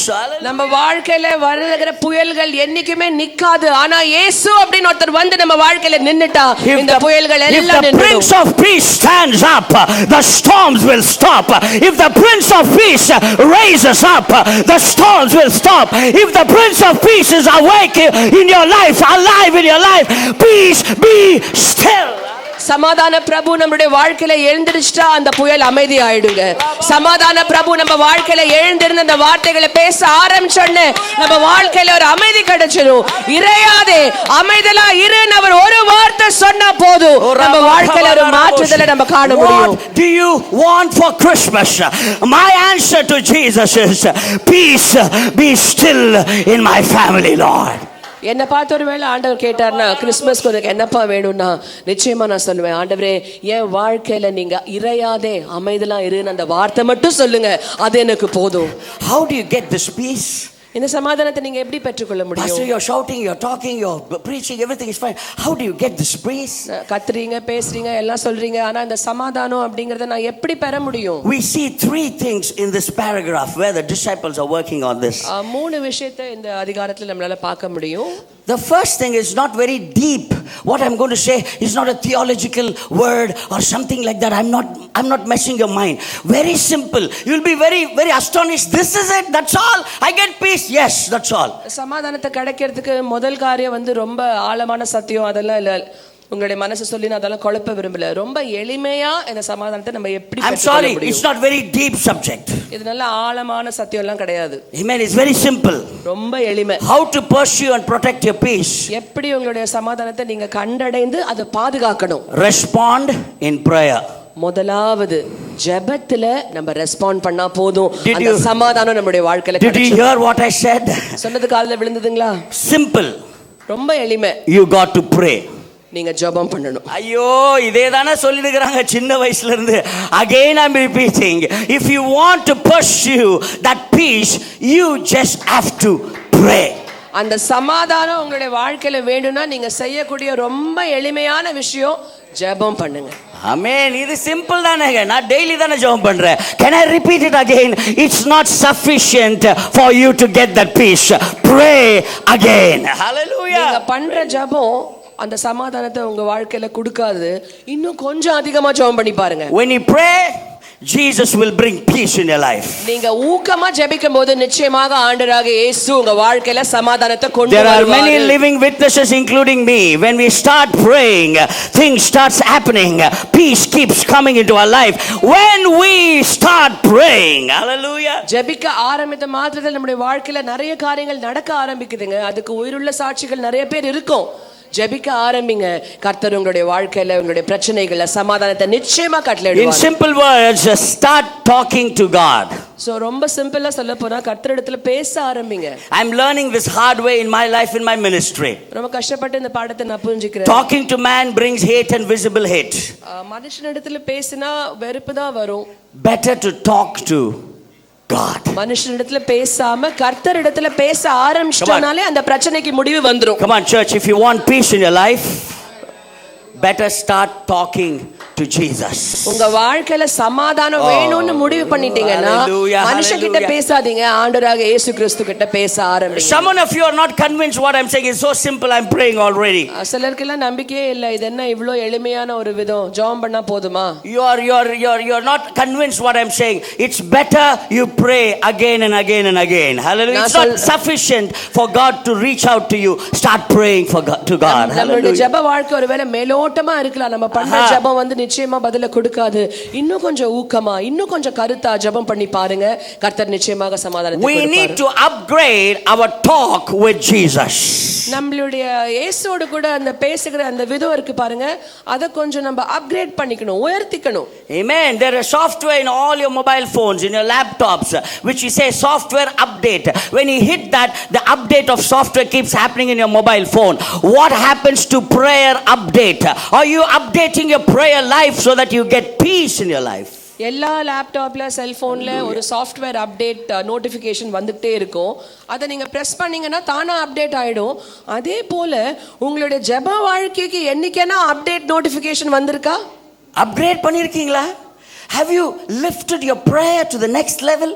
நம்ம வாழ்க்கையில வருகிற புயல்கள் என்னைக்குமே நிக்காது. ஆனா இயேசு அப்படின்னு ஒருத்தர் வந்து நம்ம வாழ்க்கையில நின்னுட்டா இந்த புயல்கள் எல்லாம் நின்னுடும். If the Prince of Peace stands up, the storms will stop. If the Prince of Peace raises up, the storms will stop. If the Prince of Peace is awake in your life, alive in your life, peace, be still. சமாதான பிரபு நம்மளுடைய வாழ்க்கையில எழுந்திருச்சா அந்த புயல் அமைதி ஆயிடுங்க. சமாதான பிரபு நம்ம வாழ்க்கையில எழுந்திருந்து அந்த வார்த்தைகளை பேச ஆரம்பிச்சோன்னு நம்ம வாழ்க்கையில ஒரு அமைதி கிடைச்சிடும். இறையாதே, அமைதலா இருன்னு அவர் ஒரு வார்த்தை சொன்னா போதும், நம்ம வாழ்க்கையில ஒரு மாற்றத்தை நம்ம காண முடியும். What do you want for Christmas? My answer to Jesus is peace, be still in my family, Lord. என்ன பார்த்து ஒருவேளை ஆண்டவர் கேட்டார்னா, கிறிஸ்துமஸ்க்கு உனக்கு என்னப்பா வேணும்னா, நிச்சயமா நான் சொல்லுவேன், ஆண்டவரே என் வாழ்க்கையில நீங்க இறையாதே, அமைதலா இருன்னு அந்த வார்த்தை மட்டும் சொல்லுங்க, அது எனக்கு போதும். How do you get this peace? இந்த சமாதானத்தை நீங்க எப்படி பெற்றுக்கொள்ள Pastor, முடியும்? you're shouting, you're talking, you're preaching, everything is fine. How do you get this peace? கத்துறீங்க, பேசுறீங்க, எல்லாம் சொல்றீங்க, ஆனா இந்த சமாதானம் அப்படிங்கறத நான் எப்படி பெற முடியும்? We see three things in this paragraph where the disciples are working on this. மூணு விஷயத்தை இந்த அதிகாரத்துல நம்மளால பார்க்க முடியும். The first thing is not very deep. What I'm going to say is not a theological word or something like that. I'm not messing your mind. Very simple. You'll be very, very astonished. This is it. That's all. I get peace. Yes, that's all. சமாதானத்தை கிடைக்கிறதுக்கு முதல் காரியம் வந்து ரொம்ப ஆழமான சத்தியம் அதெல்லாம் இல்ல. உங்களுடைய மனசு சொல்லி நான் அதெல்லாம் குழப்ப விரும்பல. ரொம்ப எளிமையா இந்த சமாதானத்தை நம்ம எப்படி I'm sorry, it's not very deep subject. இது நல்ல ஆழமான சத்தியம் எல்லாம் கிடையாது. Amen. It's very simple. ரொம்ப எளிமை. How to pursue and protect your peace. எப்படி உங்களுடைய சமாதானத்தை நீங்க கண்டடைந்து அதை பாதுகாக்கணும். Respond in prayer. முதலாவது ஜெபத்துல நம்ம ரெஸ்பாண்ட் பண்ணா போதும், அந்த சமாதானம் நம்மளுடைய வாழ்க்கையில கிடைக்கும். Did you hear what I said? சொன்னது காதுல விழுந்ததுங்களா? Simple. ரொம்ப எளிமை. You got to pray. நீங்க ஜெபம் பண்ணணும். ஐயோ இதே தானே சொல்லிடுறாங்க சின்ன வயசுல இருந்து. Again I'm repeating, if you want to pursue that peace, you just have to pray. அந்த சமாதானம் உங்களுடைய வாழ்க்கையில வேணும்னா நீங்க செய்யக்கூடிய ரொம்ப எளிமையான விஷயம் ஜெபம் பண்ணுங்க. ஆமென். இது சிம்பிள் தானே. நான் டெய்லி தானே ஜெபம் பண்றேன். Can I repeat it again? It's not sufficient for you to get that peace. Pray again. Hallelujah. நீங்க பண்ற ஜெபம் அந்த சமாதானத்தை உங்க வாழ்க்கையில கொடுக்காது. இன்னும் கொஞ்சம் அதிகமா ஜெபம் பண்ணி பாருங்க. When you pray, Jesus will bring peace in your life. நீங்க ஊக்கமா ஜெபிக்கும்போது நிச்சயமாக ஆண்டவராக இயேசு உங்க வாழ்க்கையில சமாதானத்தை கொண்டு வருவார். There are many living witnesses including me. When we start praying, things starts happening. Peace keeps coming into our life when we start praying. Hallelujah. ஜெபிக்க ஆரம்பித்த மாத்திரத்தில் நம்முடைய வாழ்க்கையில நிறைய காரியங்கள் நடக்க ஆரம்பிக்குதுங்க. அதுக்கு உயிருள்ள சாட்சிகள் நிறைய பேர் இருக்கும். ஜெபிக்க ஆரம்பிங்க. கர்த்தர் உங்களுடைய வாழ்க்கையில உங்களுடைய பிரச்சனைகளை சமாதானத்தை நிச்சயமா கட்டளையிடுவார். In simple words, start talking to God. So ரொம்ப சிம்பிளா சொல்ல போனா கர்த்தரிடத்துல பேச ஆரம்பிங்க. I'm learning this hard way in my life, in my ministry. ரொம்ப கஷ்டப்பட்டு இந்த பாடத்தை நான் புரிஞ்சுக்கிறேன். Talking to man brings hate and visible hate. மனுஷனிடத்துல பேசினா வெறுப்பு தான் வரும். Better to talk to God. மனுஷனிடத்துல பேசாம கர்த்தரிடத்துல பேச ஆரம்பிச்சிட்டாலே அந்த பிரச்சனைக்கு முடிவு வந்துரும். Come on church, if you want peace in your life, better start talking to Jesus. உங்க வாழ்க்கையில சமாதானம் வேணும்னு முடிவு பண்ணிட்டீங்கன்னா மனுஷங்கிட்ட பேசாதீங்க, ஆண்டவராக இயேசு கிறிஸ்து கிட்ட பேச ஆரம்பிங்க. Some of you are not convinced what I'm saying is so simple. I'm praying already. சிலருக்கெல்லாம் நம்பிக்கையே இல்ல. இது என்ன இவ்ளோ எளிமையான ஒரு விதம், ஜெபம் பண்ணா போதுமா? You're not convinced what I'm saying. It's better you pray again and again and again. Hallelujah. It's not sufficient for God to reach out to you. Start praying to God. நம்மளுடைய ஜெப வாழ்க்கை ஒருவேளை மேலோட்டமா இருக்கலாம். நம்ம பண்ற ஜெபம் வந்து நிச்சயமா பதில கொடுக்காது. இன்னும் கொஞ்சம் ஊக்கமா, இன்னும் கொஞ்சம் கருத்தா ஜெபம் பண்ணி பாருங்க. கர்த்தர் நிச்சயமாக சமாதானத்தை கொடுப்பார். We need to upgrade our talk with Jesus. நம்மளுடைய இயேசுவோடு கூட அந்த பேசுகிற அந்த விதம் இருக்கு பாருங்க, அத கொஞ்சம் நம்ம அப்கிரேட் பண்ணிக்கணும், உயர்த்திக்கணும். Amen. There is software in all your mobile phones, in your laptops, which you say software update. When you hit that, the update of software keeps happening in your mobile phone. What happens to prayer update? Are you updating your prayer life so that you get peace in your life? எல்லா லேப்டாப்ல செல்போன்ல ஒரு சாஃப்ட்வேர் அப்டேட் நோட்டிஃபிகேஷன் வந்துட்டே இருக்கும். அதை நீங்க பிரஸ் பண்ணீங்கன்னா தானா அப்டேட் ஆயிடும். அதே போல உங்களுடைய ஜெப வாழ்க்கைக்கு என்னைக்கேனா அப்டேட் நோட்டிஃபிகேஷன் வந்திருக்கா? அப்கிரேட் பண்ணிருக்கீங்களா? Have you lifted your prayer to the next level?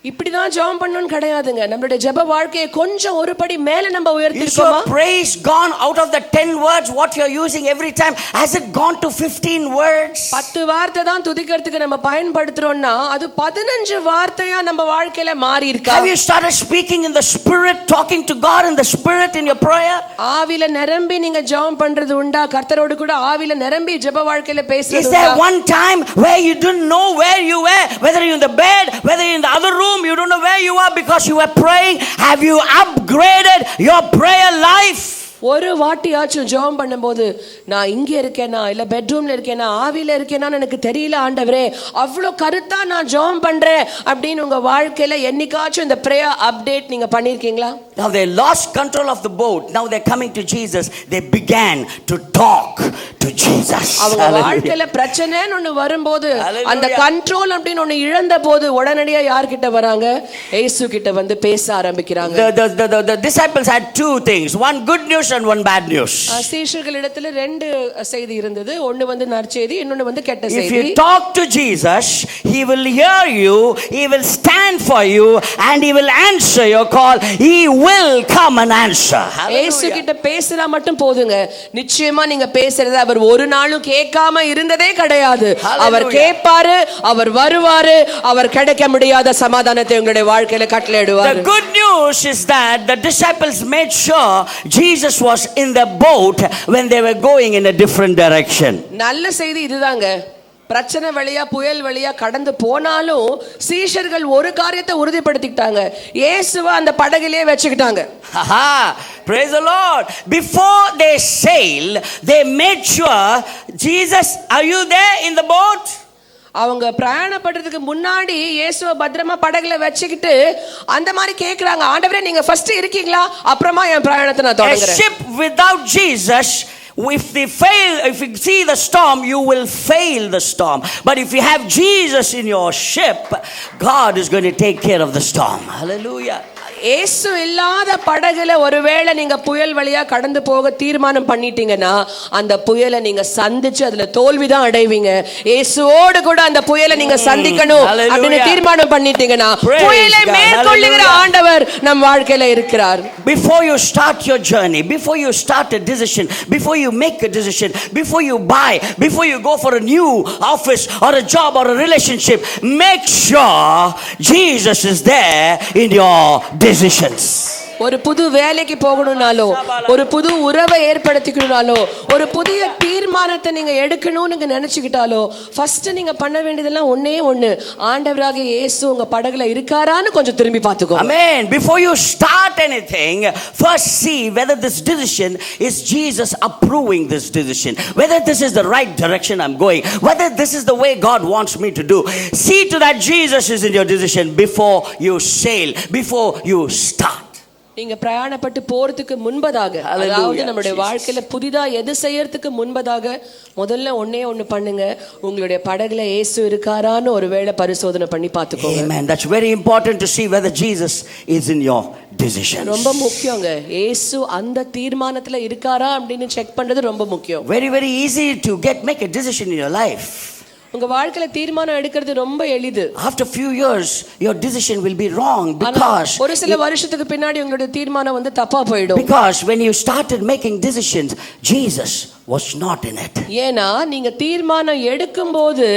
இப்படிதான் ஜெபம் பண்ணனும் கிடையாதுங்க. நம்மளுடைய ஜெப வாழ்க்கையை கொஞ்சம் ஒரு படி மேல நம்ம உயர்த்திருக்கோமா? Is your praise gone out of the 10 words what you're using every time? Has it gone to 15 words? 10 வார்த்தை தான் துதிக்கிறதுக்கு நம்ம பயன்படுத்துறோம்னா அது 15 வார்த்தையா நம்ம வாழ்க்கையில மாறி இருக்கா? Have you started speaking in the spirit, talking to God in the spirit in your prayer? ஆவில நிரம்பி நீங்க ஜெபம் பண்றது உண்டா? கர்த்தரோடு கூட ஆவில நிரம்பி ஜெப வாழ்க்கையில பேசுறது உண்டா? Is there one time where you didn't know where you were, whether you're in the bed, whether you're in the other room, you don't know where you are because you were praying? Have you upgraded your prayer life? ஒரு வாட்டியாச்சும் ஜெபம் பண்ணும்போது நான் இங்க இருக்கேனா இல்ல பெட்ரூம்ல இருக்கேனா ஆவில இருக்கேனான்னு எனக்கு தெரியல ஆண்டவரே, அவ்வளோ கருத்தா நான் ஜெபம் பண்றேன் அப்படின்னு உங்க வாழ்க்கையில என்னைக்காச்சும் இந்த prayer update நீங்க பண்ணிருக்கீங்களா? Now they lost control of the boat. Now they're coming to Jesus. They began to talk to to Jesus. அவங்க Hallelujah. வாழ்க்கையில பிரச்சனைன்னு ஒண்ணு வரும்போது Hallelujah. அந்த கண்ட்ரோல் அப்படின்னு ஒண்ணு இழந்த போது உடனடியா யார்கிட்ட வராங்க? இயேசு கிட்ட வந்து பேச ஆரம்பிக்கிறாங்க. The disciples had two things, one good news and one bad news. சீஷர்களிடத்துல ரெண்டு செய்தி இருந்தது. ஒன்னு வந்து நற்செய்தி, இன்னொன்னு வந்து கெட்ட If செய்தி. you talk to Jesus, he will hear you, he will stand for you, and he will answer your call. He will come and answer. இயேசு கிட்ட பேசினா மட்டும் போதுங்க, நிச்சயமா நீங்க பேசுறத அவர் ஒரு நாளும் கேட்காம இருந்ததே கிடையாது. அவர் கேட்பாரு, அவர் வருவாரு, அவர் கிடைக்க முடியாத சமாதானத்தை உங்களுடைய வாழ்க்கையில கட்டளையிடுவார். The good news is that the disciples made sure Jesus was in the boat when they were going in a different direction. நல்ல செய்தி இதுதாங்க. பிரச்சனை வழியா புயல் வழியா கடந்து போனாலும் சீஷர்கள் ஒரு காரியத்தை உறுதிப்படுத்திக்கிட்டாங்க, இயேசுவை அந்த படகிலே வச்சுக்கிட்டாங்க. Praise the Lord. Before they sail, they made sure, Jesus, are you there in the boat? அவங்க பிரயாணப்படுறதுக்கு முன்னாடி இயேசுவை பத்திரமா படகுல வச்சுக்கிட்டு அந்த மாதிரி கேக்குறாங்க, ஆண்டவரே நீங்க ஃபர்ஸ்ட் இருக்கீங்களா, அப்புறமா என் பிரயாணத்தை நான் தொடங்குறேன். A ship without Jesus, if you see the storm, you will fail the storm. But if you have Jesus in your ship, God is going to take care of the storm. Hallelujah. இயேசு இல்லாத படகுல ஒருவேளை நீங்க புயல் வழியா கடந்து போக தீர்மானம் பண்ணிட்டீங்கன்னா அந்த புயலை நீங்க சந்திச்சு அதுல தோல்விதான் அடைவீங்க. இயேசுவோடு கூட அந்த புயலை நீங்க சந்திக்கணும் அப்படின்னு தீர்மானம் பண்ணிட்டீங்கன்னா புயலை மேற்கொள்ளுகிற ஆண்டவர் நம் வாழ்க்கையில இருக்கிறார். Before you start your journey, before you start a decision, before you make a decision, before you buy, before you go for a new office or a job or a relationship, make sure Jesus is there in your decisions. ஒரு புது வேலைக்கு போகணும்னாலோ, ஒரு புது உறவை ஏற்படுத்திக்கணும்னாலோ, ஒரு புதிய தீர்மானத்தை நீங்க எடுக்கணும்னு நீங்க நினைச்சுக்கிட்டாலோ ஃபர்ஸ்ட் நீங்க பண்ண வேண்டியதெல்லாம் ஒண்ணே ஒண்ணு, ஆண்டவராகிய இயேசு உங்க படகுல இருக்காரான்னு கொஞ்சம் திரும்பி பார்த்துக்கோ. Amen. Before you start anything, first see whether this decision is Jesus approving this decision, whether this is the right direction I'm going, whether this is the way God wants me to do. See to that Jesus is in your decision before you sail, before you start. நீங்க பிரயாணப்பட்டு போறதுக்கு முன்பதாக, அதாவது நம்மளுடைய வாழ்க்கையில புதிதா எது செய்யறதுக்கு முன்பதாக முதல்ல ஒண்ணே ஒண்ணு பண்ணுங்க, உங்களுடைய படகுல இயேசு இருக்காரான்னு ஒருவேளை பரிசோதனை பண்ணி பார்த்துக்கோங்க. Amen. That's very important to see whether Jesus is in your decisions. ரொம்ப முக்கியங்க, இயேசு அந்த தீர்மானத்துல இருக்காரா அப்படின்னு செக் பண்றது ரொம்ப முக்கியம். Very very easy to make a decision in your life. உங்க வாழ்க்கையில தீர்மானம் எடுக்கிறது ரொம்ப எளிது. After few years your decision will be wrong because ஒரு சில வருஷத்துக்கு பின்னாடி உங்களுடைய தீர்மானம் வந்து தப்பா போய்டும். Because when you started making decisions, Jesus was not in it. ஏனா நீங்க தீர்மானம் எடுக்கும்போது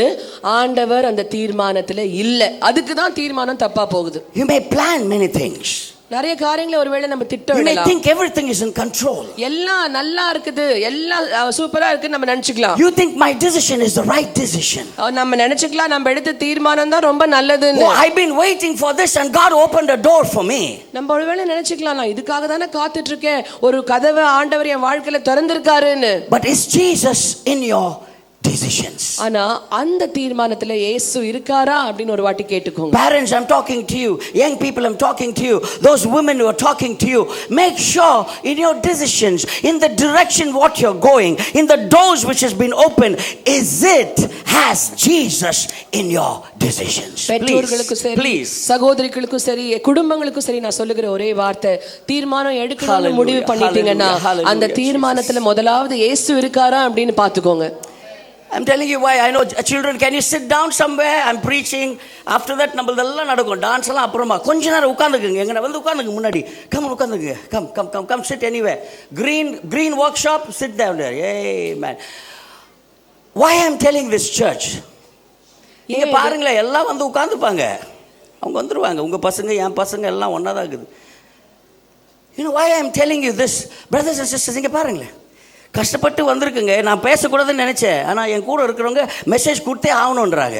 ஆண்டவர் அந்த தீர்மானத்துல இல்ல, அதுக்கு தான் தீர்மானம் தப்பா போகுது. You may plan many things. நிறைய காரியங்களை ஒருவேளை நம்ம திட்டமிடலாம். You may think everything is in control. எல்லாம் நல்லா இருக்குது, எல்லாம் சூப்பரா இருக்கு நம்ம நினைச்சுக்கலாம். You think my decision is the right decision. நம்ம நினைச்சுக்கலாம் நம்ம எடுத்த தீர்மானம் தான் ரொம்ப நல்லதுன்னு. Oh, I've been waiting for this and God opened a door for me. நம்ம ஒருவேளை நினைச்சுக்கலாம் நான் இதுக்காக தானே காத்துட்டு இருக்கேன், ஒரு கதவை ஆண்டவர் என் வாழ்க்கையில திறந்திருக்காருன்னு. But is Jesus in your decisions? ஆனா அந்த தீர்மானத்துல இயேசு இருக்காரா அப்படின்னு ஒரு வாட்டி கேட்டுக்கோங்க. Parents, I'm talking to you. Young people, I'm talking to you. Those women who are talking to you, make sure in your decisions, in the direction what you're going, in the doors which has been opened, has Jesus in your decisions. பெற்றோர்களுக்கும் சரி, சகோதரிகளுக்கும் சரி, குடும்பங்களுக்கும் சரி நான் சொல்லுகிற ஒரே வார்த்தை, தீர்மானம் எடுக்கணும்னு முடிவு பண்ணிட்டீங்கன்னா அந்த தீர்மானத்துல முதலாவது இயேசு இருக்காரா அப்படின்னு பாத்துக்கோங்க. I'm telling you why. I know children, can you sit down somewhere? I'm preaching. After that நம்மளதெல்லாம் நடக்கும், டான்ஸ் எல்லாம் அப்புறமா கொஞ்ச நேரம் உட்கார்ந்துக்குங்க, எங்கன வந்து உட்கார்ந்துங்க முன்னாடி. Come உட்கார்ந்துங்க. Come sit anywhere. Green workshop, sit down there. Amen. Why I'm telling this church? நீங்க பாருங்களே, எல்லாம் வந்து உட்கார்ந்துப்பாங்க, அவங்க வந்துருவாங்க, உங்க பசங்க என் பசங்க எல்லாம் ஒண்ணா தான் இருக்குது. You know why I'm telling you this, brothers and sisters? நீங்க பாருங்களே, கஷ்டப்பட்டு வந்திருக்குங்க, நான் பேசக்கூடாதுன்னு நினைச்சேன், ஆனா என் கூட இருக்கிறவங்க மெசேஜ் கொடுத்தே ஆகணும்ன்றாங்க.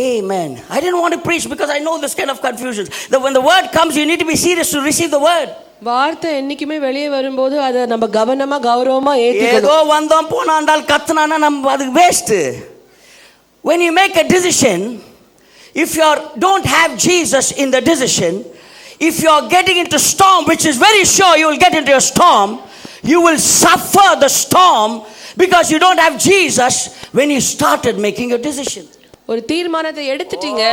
Amen. I didn't want to preach because I know this kind of confusions. That when the word comes, you need to be serious to receive the word. வார்த்தை என்னைக்குமே வெளியே வரும்போது அதை நம்ம கவனமா கௌரவமா ஏத்துக்கணும். ஏதோ வந்தோம் போனாண்டால் கத்துனானா நம்ம அது waste. When you make a decision, if you don't have Jesus in the decision, if you are getting into storm, which is very sure you will get into a storm, you will suffer the storm Because you don't have Jesus when you started making a decision. ஒரு தீர்மானத்தை எடுத்துட்டீங்க.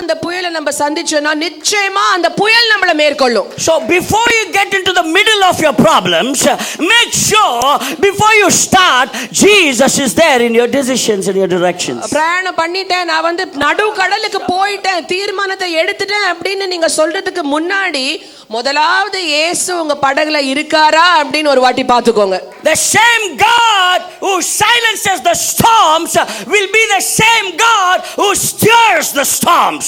அந்த புயலை நம்ம சந்திச்சோம்னா நிச்சயமா அந்த புயல் நம்மள மேற்கொள்ளும். So before you get into the middle of your problems, make sure before you start, Jesus is there in your decisions and your directions. பிரயாணம் பண்ணிட்டேன், நான் வந்து நடு கடலுக்கு போயிட்டேன், தீர்மானத்தை எடுத்துட்டேன் அப்படின்னு நீங்க சொல்றதுக்கு முன்னாடி முதலாவது இயேசு உங்க படகுல இருக்காரா அப்படின்னு ஒரு வாட்டி பாத்துக்கோங்க. The same God who silences the storms will be the same God who stirs the storms.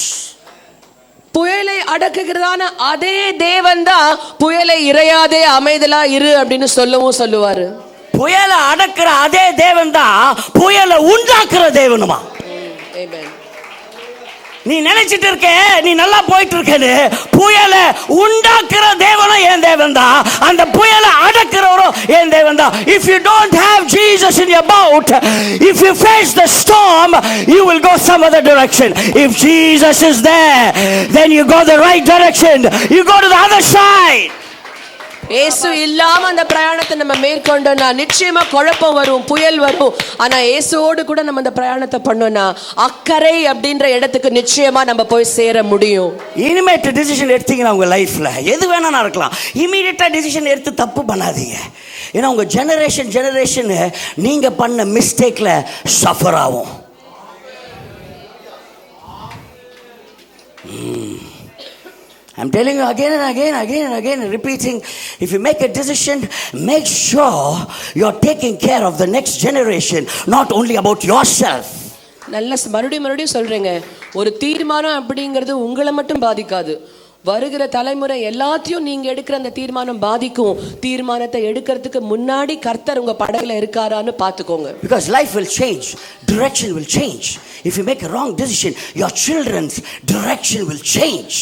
புயலை அடக்குகிறதான அதே தேவன் தான் புயலை இறையாதே அமைதலா இரு அப்படின்னு சொல்லவும் சொல்லுவாரு. புயலை அடக்குற அதே தேவன் தான் புயலை உண்டாக்குற தேவனுமா. ஆமென். நீ நினைச்சிட்டு இருக்க நீ நல்லா போயிட்டு இருக்கேன்னு, புயலை உண்டாக்குற தேவனும் என் தேவன் தான், அந்த புயலை அடக்குறவரும் என் தேவன் தான். If you don't have Jesus in your boat, if you face the storm, you will go some other direction. If Jesus is there, then you go the right direction. You go to the other side. இயேசு இல்லாம அந்த பிரயாணத்தை நம்ம மேற்கொண்டோம்னா நிச்சயமா குழப்பம் வரும், புயல் வரும். ஆனா இயேசுவோடு கூட நம்ம அந்த பிரயாணத்தை பண்ணோம்னா அக்கறை அப்படின்ற இடத்துக்கு நிச்சயமா நம்ம போய் சேர முடியும். இனிமேட்டு டிசிஷன் எடுத்தீங்கன்னா உங்க லைஃப்ல எது வேணா இருக்கலாம், இமீடியட்டா டிசிஷன் எடுத்து தப்பு பண்ணாதீங்க. ஏன்னா உங்க ஜெனரேஷன் நீங்க பண்ண மிஸ்டேக்ல சஃபர் ஆகும். I'm telling you again and again, repeating, if you make a decision, make sure you're taking care of the next generation, not only about yourself. நல்ல மறுபடியும் சொல்றேங்க, ஒரு தீர்மானம் அப்படிங்கிறது உங்களை மட்டும் பாதிக்காது, வருகிற தலைமுறை எல்லாத்தையும் நீங்க எடுக்கிற அந்த தீர்மானம் பாதிக்கும். தீர்மானத்தை எடுக்கிறதுக்கு முன்னாடி கர்த்தர் உங்க படகுல இருக்காரான்னு பாத்துக்கோங்க. Because life will change, direction will change. If you make a wrong decision, your children's direction will change.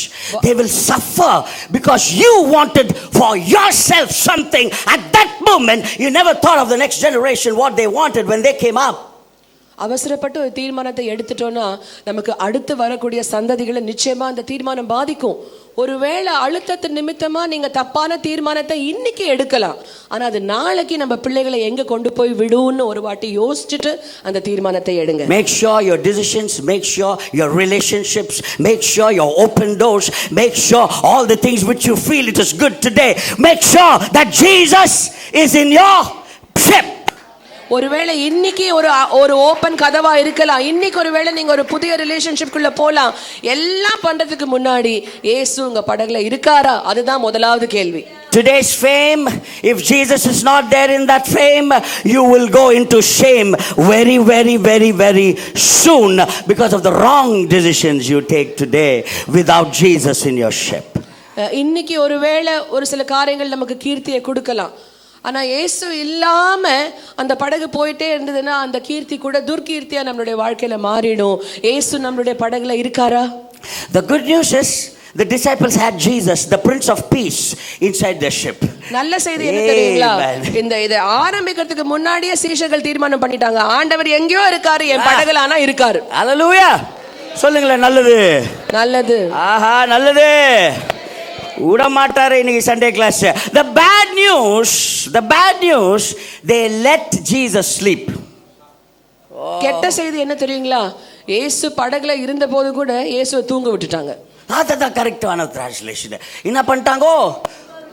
They will suffer because you wanted for yourself something at that moment. You never thought of the next generation, what they wanted when they came up. அவசரப்பட்டு ஒரு தீர்மானத்தை எடுத்துட்டோம்னா நமக்கு அடுத்து வரக்கூடிய சந்ததிகளை நிச்சயமா அந்த தீர்மானம் பாதிக்கும். ஒருவேளை அழுத்தத்தின் நிமித்தமா நீங்க தப்பான தீர்மானத்தை இன்னைக்கு எடுக்கலாம், ஆனா அது நாளைக்கு நம்ம பிள்ளைகளை எங்க கொண்டு போய் விடுன்னு ஒரு வாட்டி யோசிச்சுட்டு அந்த தீர்மானத்தை எடுங்க. Make sure your decisions, make sure your relationships, make sure your open doors, make sure all the things which you feel it is good today, make sure that Jesus is in your ship. ஒருவேளை இன்னைக்கு ஒரு ஓபன் கதவா இருக்கலாம், இன்னைக்கு ஒருவேளை நீங்க ஒரு புதிய ரிலேஷன்ஷிப்குள்ள போலாம். எல்லாம் பண்றதுக்கு முன்னாடி இயேசு உங்க படகுல இருக்காரா, அதுதான் முதலாவது கேள்வி. Today's fame, if Jesus is not there in that fame, you will go into shame very, very, very, very soon because of the wrong decisions you take today without Jesus in your ship. இன்னைக்கு ஒருவேளை ஒரு சில காரியங்கள் நமக்கு கீர்த்தியை கொடுக்கலாம், ஆனா இயேசு இல்லாம அந்த படகு போயிட்டே இருந்ததுன்னா அந்த கீர்த்தி கூட துர்கீர்த்தியா நம்மளுடைய வாழ்க்கையில மாறிடும். இயேசு நம்மளுடைய படகுல இருக்காரா? The good news is the disciples had Jesus, the Prince of Peace, inside their ship. நல்ல செய்தி என்ன தெரியுங்களா? இதை ஆரம்பிக்கிறதுக்கு முன்னாடியே சீஷர்கள் தீர்மானம் பண்ணிட்டாங்க, ஆண்டவர் எங்கேயோ இருக்காரு, என் படகுல ஆனா இருக்காரு. ஹalleluya சொல்லுங்களேன், நல்லது நல்லது, ஆஹா நல்லது. விட மாட்டாரு இன்னைக்கு Sunday class. The bad news, they let Jesus sleep. கெட்ட செய்தி என்ன தெரியுங்களா? இயேசு படகுல இருந்த போது கூட இயேசுவை தூங்க விட்டுட்டாங்க. அதுதான் கரெக்டான டிரான்ஸ்லேஷன். என்ன பண்ணிட்டாங்க?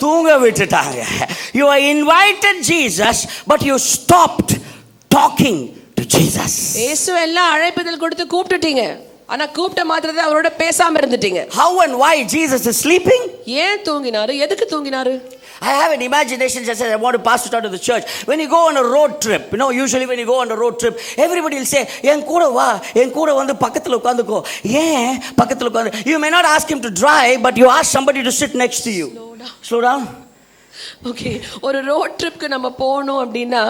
தூங்க விட்டுட்டாங்க. You are invited Jesus, but you stopped talking to Jesus. இயேசு எல்லாம் அழைப்புதல் கொடுத்து கூப்பிட்டுட்டீங்க, ஆனா கூப்பிட்ட மாத்திரத்தை அவரோட பேசாம இருந்துட்டீங்க. How and why Jesus is sleeping? ஏன் தூங்கினாரு, எதுக்கு தூங்கினாரு? I have an imagination, just as I want to pass it out to the church. When you go on a road trip, usually when you go on a road trip, everybody will say, என் கூட வா, என் கூட வந்து பக்கத்துல உட்கார்ந்துக்கோ. ஏன் பக்கத்துல உட்கார்ந்து? You may not ask him to drive, but you ask somebody to sit next to you. Slow down. Okay, ஒரு ரோட் ட்ரிப்க்கு நம்ம போகணும் அப்படின்னா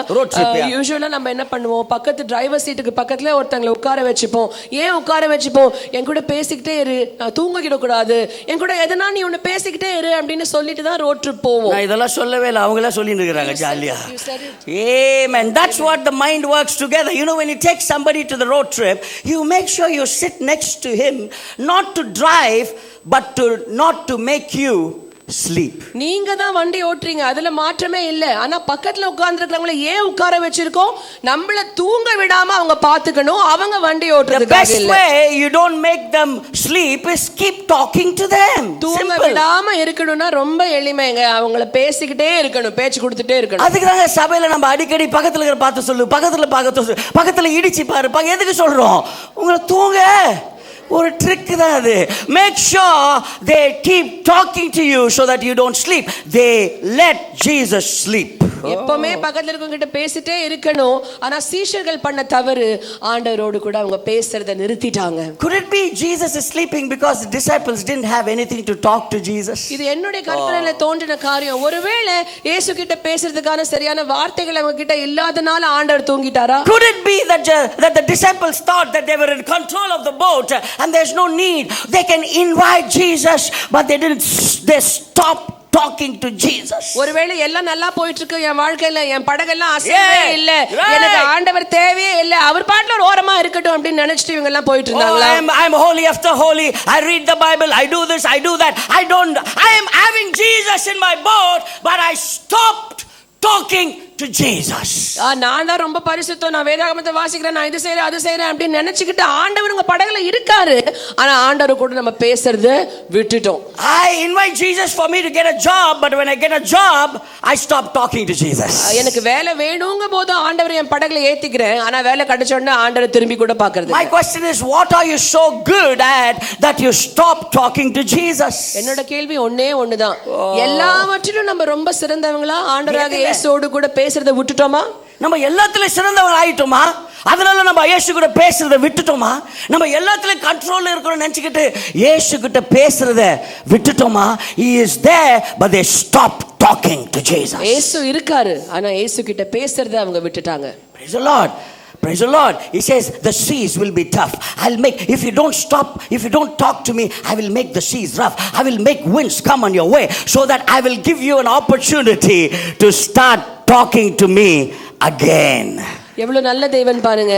யூசுவலா நம்ம என்ன பண்ணுவோம், பக்கத்து டிரைவர் சீட்டுக்கு பக்கத்துல ஒருத்தங்களை உட்கார வச்சுப்போம். ஏன் உட்கார வச்சுப்போம்? என் கூட பேசிக்கிட்டே இரு, நான் தூங்கிட கூடாது, என் கூட எதனா நீ ஒன்னு பேசிக்கிட்டே இரு அப்படின்னு சொல்லிட்டு தான் ரோட் ட்ரிப் போவோம். நான் இதெல்லாம் சொல்லவே இல்லை, அவங்களே சொல்லிட்டு இருக்காங்க ஜாலியா. Amen. That's what the mind works together. When you take somebody to the road trip, you make sure you sit next to him, not to drive, but not to make you sleep. நீங்க தான் வண்டி ஓட்டுறீங்க, அதுல மாற்றமே இல்ல. ஆனா பக்கத்துல உட்கார்ந்துருக்கவங்கள ஏன் உட்கார வச்சிருக்கோம்? நம்மள தூங்க விடாம அவங்க பாத்துக்கணும், அவங்க வண்டி The ஓட்டுறதுக்காக best இல்ல. way you don't make them sleep is keep talking to them. தூங்க Simple. விடாம இருக்கணும்னா ரொம்ப எளிமைங்க. அவங்கள பேசிக்கிட்டே இருக்கணும், பேச்சு கொடுத்துட்டே இருக்கணும். அதுக்கு தாங்க சபையில நம்ம அடிக்கடி பக்கத்துல இருக்கிற பார்த்து சொல்லு, பக்கத்துல இடிச்சு பாரு, எதுக்கு சொல்றோம்? உங்களை தூங்க ஒரு ட்ரிக் தான் அது. Make sure they keep talking to you so that you don't sleep. They let Jesus sleep. எப்பவுமே பக்கத்துல இருக்கவங்க கிட்ட பேசிட்டே இருக்கணும். ஆனா சீஷர்கள் பண்ண தவறு, ஆண்டவரோடு கூட அவங்க பேசுறதை நிறுத்திட்டாங்க. Could it be Jesus is sleeping because the disciples didn't have anything to talk to Jesus? இது என்னுடைய கற்பனையில தோன்றின காரியம். ஒருவேளை இயேசு கிட்ட பேசுறதுக்கான சரியான வார்த்தைகள் அவங்க கிட்ட இல்லாதனால ஆண்டவர் தூங்கிட்டாரா? Could it be that the disciples thought that they were in control of the boat and there's no need, they can invite Jesus, but they stopped talking to Jesus? ஒருவேளை எல்லாம் நல்லா போயிட்டு இருக்கு என் வாழ்க்கையில, என் படகெல்லாம் அசையவே இல்ல, எனக்கு ஆண்டவர் தேவையே இல்ல, அவர் பாட்டுல ஒரு ஓரமா இருக்கட்டும் அப்படின்னு நினைச்சிட்டு இவங்க எல்லாம் போயிட்டு இருந்தாங்களா? I'm holy after holy, I read the Bible, I do this, I do that, I am having Jesus in my boat, but I stopped talking to Jesus. நான் தான் ரொம்ப பரிசுத்தம், நான் வேதாகமத்தை வாசிக்கிறேன், நான் இது செய்றேன் அது செய்றேன் அப்படின்னு நினைச்சுக்கிட்டு ஆண்டவர் உங்க படகுல இருக்காரு. ஆனா ஆண்டவர் கூட நம்ம பேசுறதை விட்டுட்டோம். I invite Jesus for me to get a job, but when I get a job, I stop talking to Jesus. எனக்கு வேலை வேணுங்க போது ஆண்டவர் என் படகுல ஏத்திக்கிறேன், ஆனா வேலை கிடைச்ச உடனே ஆண்டவர் திரும்பி கூட பாக்குறது. My question is, what are you so good at that you stop talking to Jesus? என்னோட கேள்வி ஒண்ணுதான், எல்லாவற்றிலும் நம்ம ரொம்ப சிறந்தவங்களா ஆண்டவராக இயேசுவோடு கூட பேசுறதை விட்டுட்டோமா? நம்ம எல்லாத்துலயும் சிறந்தவங்க ஆயிட்டோமா? அதனால நம்ம இயேசு கூட பேசுறதை விட்டுட்டோமா? நம்ம எல்லாத்துலயும் கண்ட்ரோல்ல இருக்கணும்னு நினைச்சுக்கிட்டு இயேசு கிட்ட பேசுறதை விட்டுட்டோமா? He is there but they stopped talking to Jesus. இயேசு இருக்காரு, ஆனா இயேசு கிட்ட பேசுறதை அவங்க விட்டுட்டாங்க. Praise the Lord. Praise the Lord. He says the seas will be tough. I'll make, if you don't stop, if you don't talk to me, I will make the seas rough. I will make winds come on your way so that I will give you an opportunity to start talking to me again. எவ்வளவு நல்ல தேவன் பாருங்க.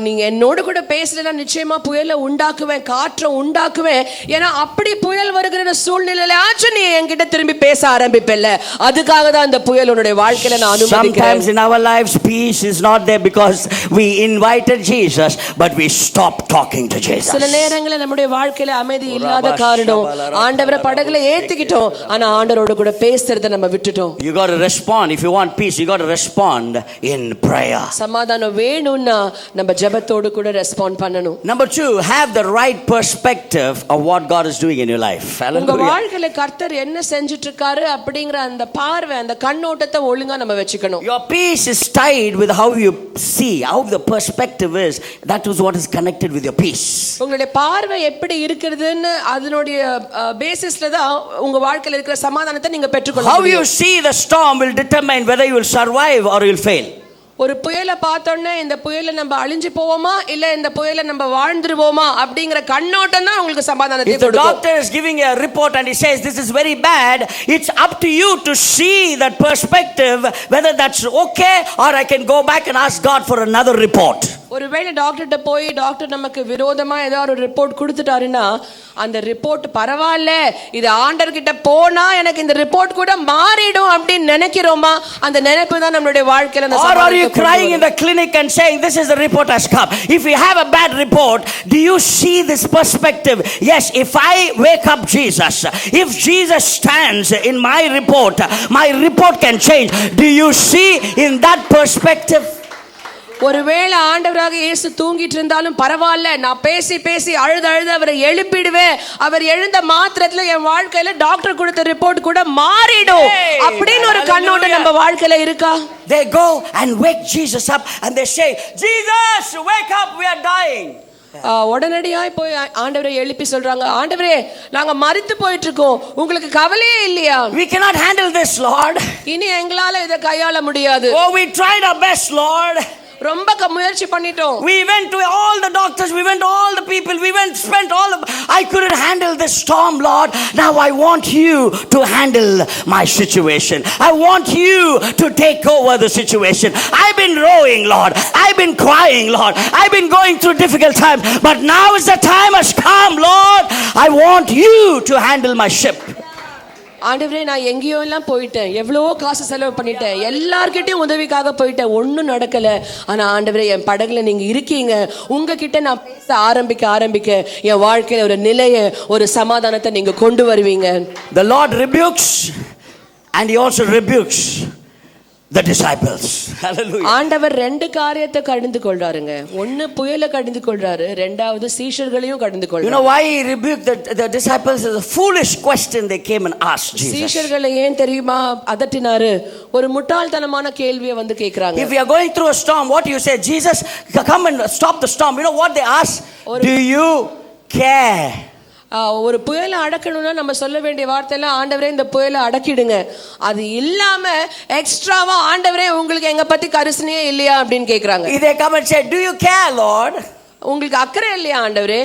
நீங்க என்னோட கூட பேசலன்னா நிச்சயமா புயலை உண்டாக்குவேன், காற்றை உண்டாக்குவேன். ஏன்னா அப்படி புயல் வருகிற சூழ்நிலையில ஆச்சு நீ என்கிட்ட திரும்பி பேச ஆரம்பிப்பல்ல, அதுக்காக தான் இந்த புயல் உன்னுடைய வாழ்க்கையில நான் அனுமதிக்கிறேன். Sometimes in our lives peace is not there because we invited Jesus but we stopped talking to Jesus. சில நேரங்களில் நம்முடைய வாழ்க்கையில அமைதி இல்லாத காரணம் ஆண்டவரை படகுல ஏத்திக்கிட்டோம், ஆனா ஆண்டவரோட கூட பேசுறதை நம்ம விட்டுட்டோம். You got to respond. If you want peace, you got to respond in prayer. சமாதானம் வேணும்னா நம்ம ஜெபத்தோடு கூட ரெஸ்பாண்ட் பண்ணணும். Number 2, have the right perspective of what God is doing in your life. உங்க வாழ்க்கையில கர்த்தர் என்ன செஞ்சிட்டு இருக்காரு அப்படிங்கற அந்த பார்வை, அந்த கண்ணோட்டத்தை ஒழுங்கா நம்ம வெச்சுக்கணும். Your peace is tied with how you see, how the perspective is. That is what is connected with your peace. உங்களுடைய பார்வை எப்படி இருக்குதுன்னு அதனுடைய பேசிஸ்ல தான் உங்க வாழ்க்கையில இருக்கிற சமாதானத்தை நீங்க பெற்றுக்கொள்ள How முடியும். you see the storm will determine whether you will survive or you will fail. ஒரு புயலை பார்த்தோன்னே இந்த புயலை நம்ம அழிஞ்சு போவோமா இல்ல இந்த புயலை நம்ம வாழ்ந்துருவோமா அப்படிங்கிற கண்ணோட்டம் தான் உங்களுக்கு சமாதானத்தை கொடுக்கும். If the doctor is giving a report and he says this is very bad, it's up to you to see that perspective whether that's okay or I can go back and ask God for another report. ஒருவேளை டாக்டர்கிட்ட போய் டாக்டர் நமக்கு விரோதமா ஏதாவது ஒரு ரிப்போர்ட் கொடுத்துட்டாருன்னா அந்த ரிப்போர்ட் பரவாயில்ல, இது ஆண்டர்கிட்ட போனா எனக்கு இந்த ரிப்போர்ட் கூட மாறிடும் அப்படின்னு நினைக்கிறோமா? அந்த நினைப்பு தான் நம்மளுடைய வாழ்க்கையில அந்த Or are you crying in the clinic and saying this is the report has come? If you have a bad report, do you see this perspective? Yes, if I wake up Jesus, if Jesus stands in my report can change. Do you see in that perspective? ஒருவேளை ஆண்டவராக இயேசு தூங்கிட்டு இருந்தாலும் பரவாயில்ல, நான் பேசி பேசி அழுது அவரை எழுப்பிடுவேன், அவர் எழுந்த மாத்திரத்துல என் வாழ்க்கையில டாக்டர் கொடுத்த ரிப்போர்ட் கூட மாறிடும் அப்படின்னு ஒரு கண்ணோட்டம் நம்ம வாழ்க்கையில இருக்கா? They go and wake Jesus up and they say, Jesus, wake up, we are dying. உடனடியாய் போய் ஆண்டவரை எழுப்பி சொல்றாங்க, ஆண்டவரே நாங்க மரித்து போயிட்டு இருக்கோம், உங்களுக்கு கவலையே இல்லையா? We cannot handle this, Lord. இனி எங்களால இதை கையாள முடியாது. Oh, we tried our best, Lord. ரொம்ப முயற்சி பண்ணிட்டோம். We went to all the doctors, we went to all the people, spent all the, I couldn't handle this storm, Lord. Now I want you to handle my situation. I want you to take over the situation. I've been rowing, Lord. I've been crying, Lord. I've been going through difficult times, but now is the time has come, Lord. I want you to handle my ship. ஆண்டவரே நான் எங்கேயோ எல்லாம் போயிட்டேன், எவ்வளவோ காசு செலவு பண்ணிட்டேன், எல்லார்கிட்டயும் உதவிக்காக போயிட்டேன், ஒன்றும் நடக்கல. ஆனா ஆண்டவரே என் படகுல நீங்க இருக்கீங்க, உங்ககிட்ட நான் பேச ஆரம்பிக்க என் வாழ்க்கையில ஒரு நிலைய, ஒரு சமாதானத்தை நீங்க கொண்டு வருவீங்க. The Lord rebukes and he also rebukes the disciples. Hallelujah. ஆண்டவர் ரெண்டு காரியத்தை கடிந்து கொள்றாருங்க. ஒன்னு புயலை கடிந்து கொள்றாரு, ரெண்டாவது சீஷர்களையும் கடிந்து You கொள்றாரு. know why he rebuked the disciples? Is a foolish question they came and asked Jesus. சீஷர்களை ஏன் தெரியுமா அதட்டினாரு? ஒரு முட்டாள்தனமான கேள்வியை வந்து கேக்குறாங்க. If we are going through a storm, what do you say? Jesus, come and stop the storm. You know what they ask? Do you care? ஒரு புயலை அடக்கணும்னா நம்ம சொல்ல வேண்டிய வார்த்தையெல்லாம் ஆண்டவரே இந்த புயலை அடக்கிடுங்க. அது இல்லாம எக்ஸ்ட்ராவா ஆண்டவரே உங்களுக்கு எங்க பத்தி கரிசனையே இல்லையா அப்படின்னு கேக்குறாங்க. If they come and say, do you care, Lord? உங்களுக்கு அக்கறை இல்லையா ஆண்டவரே?